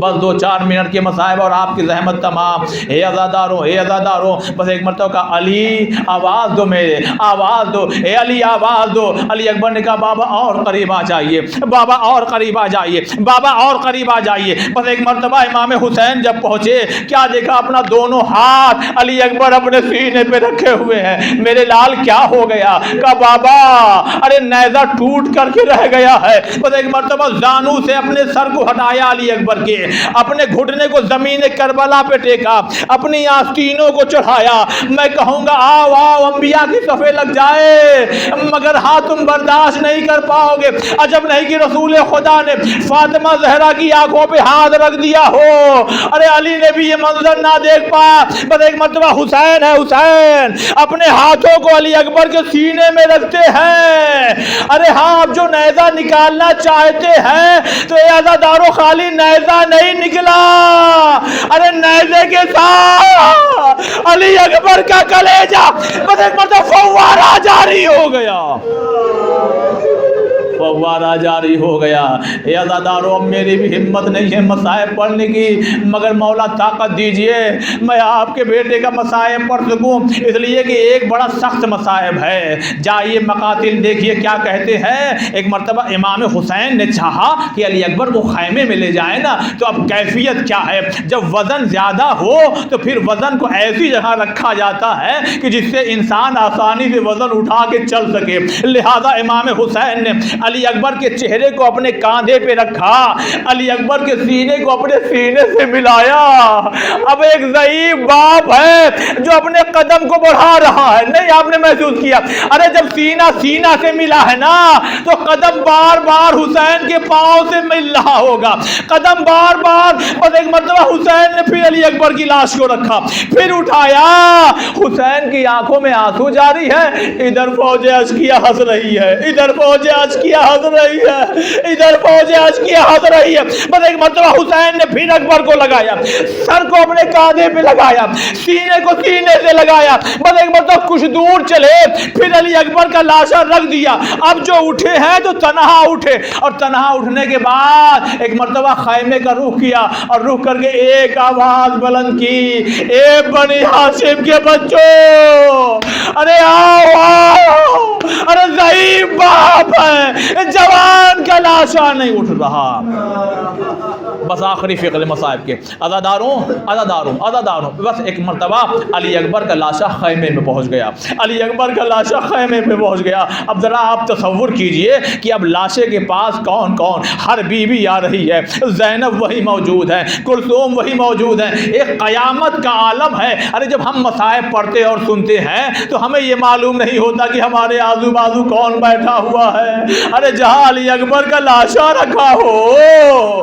بس 2-4 منٹ کے مصائب اور آپ کی زحمت تمام۔ اے عزاداروں، اے عزاداروں، بس ایک مرتبہ کہا علی آواز دو میرے، آواز دو، اے علی آواز دو۔ علی اکبر نے کہا بابا اور قریب آ جائیے، بابا اور قریب آ جائیے، بابا اور قریب آ جائیے۔ بس ایک مرتبہ امام حسین جب پہنچے، کیا دیکھا؟ اپنا دونوں ہاتھ علی اکبر اپنے سینے پہ رکھے ہوئے ہیں۔ میرے لال کیا ہو گیا؟ کہا بابا ارے نیزہ ٹوٹ کر کے رہ گیا ہے۔ بس ایک مرتبہ زانو سے اپنے سر کو ہٹایا علی اکبر کے، اپنے گھٹنے کو زمین کربلا پہ ٹیکا، اپنی آستینوں کو چڑھایا۔ میں کہوں گا آؤ آؤ انبیاء کی صفے لگ جائے، مگر ہاں تم برداشت نہیں کر پاؤ گے۔ عجب نہیں کہ رسول خدا نے فاطمہ زہرا کی آنکھوں پہ ہاتھ رکھ دیا ہو۔ ارے علی نے بھی یہ منظر نہ دیکھ پایا۔ بس ایک مرتبہ حسین ہے، حسین اپنے ہاتھوں کو علی اکبر کے سینے میں رکھتے ہیں۔ ارے ہاں آپ جو نیزہ نکالنا چاہتے ہیں تو اے عزاداروں خالی نیزہ نہیں نکلا، ارے نیزے کے ساتھ علی اکبر کا کلیجہ بس ایک مرتبہ فوارہ جاری ہو گیا، فوارہ جاری ہو گیا۔ اے عزاداروں اب میری بھی ہمت نہیں ہے مصائب پڑھنے کی، مگر مولا طاقت دیجئے میں آپ کے بیٹے کا مصائب پڑھ سکوں، اس لیے کہ ایک بڑا سخت مصائب ہے۔ جائیے مقاتل دیکھیے کیا کہتے ہیں۔ ایک مرتبہ امام حسین نے چاہا کہ علی اکبر کو خیمے میں لے جائیں نا، تو اب کیفیت کیا ہے؟ جب وزن زیادہ ہو تو پھر وزن کو ایسی جگہ رکھا جاتا ہے کہ جس سے انسان آسانی سے وزن اٹھا کے چل سکے۔ لہذا امام حسین نے علی اکبر کے چہرے کو اپنے کاندھے پہ رکھا، علی اکبر کے سینے کو اپنے سینے سے ملایا۔ اب ایک ضعیف باپ ہے جو اپنے قدم کو بڑھا رہا ہے، نہیں آپ نے محسوس کیا؟ ارے جب سینہ سینہ سے ملا ہے نا تو قدم بار بار حسین کے پاؤں سے مل رہا ہوگا، قدم بار بار۔ بس ایک مرتبہ حسین نے پھر علی اکبر کی لاش کو رکھا، پھر اٹھایا، حسین کی آنکھوں میں آنسو جاری ہے، ادھر فوج اشکیہ ہنس رہی ہے، ادھر فوج اشکیہ ہنس رہی ہے، ادھر فوج اشکیہ ہنس رہی ہے۔ بس ایک مرتبہ حسین نے پھر اکبر کو لگایا، سر کو اپنے کاندھے پہ لگایا، سینے کو سینے سے لگایا۔ بس ایک مرتبہ کچھ دور چلے، پھر علی اکبر کا لاشا رکھ دیا۔ اب جو اٹھے ہیں تو تنہا اٹھے، اور تنہا اٹھنے کے بعد ایک مرتبہ خیمے کا رخ کیا، اور رخ کر کے ایک آواز بلند کی، اے بنی ہاشم کے بچوں، ارے آؤ آؤ، ارے ضعیف باپ ہے، جوان کا لاشا نہیں اٹھ رہا۔ بس آخری فقر مصائب کے عزاداروں عزاداروں عزاداروں بس ایک مرتبہ علی اکبر کا لاشا خیمے میں پہنچ گیا، علی اکبر کا لاشا خیمے میں پہنچ گیا۔ اب ذرا آپ تصور کیجئے کہ اب لاشے کے پاس کون کون؟ ہر بیوی آ رہی ہے، زینب وہی موجود ہے، کلثوم وہی موجود ہے، ایک قیامت کا عالم ہے۔ ارے جب ہم مصائب پڑھتے اور سنتے ہیں تو ہمیں یہ معلوم نہیں ہوتا کہ ہمارے آزو بازو کون بیٹھا ہوا ہے۔ ارے جہاں علی اکبر کا لاشا رکھا ہو،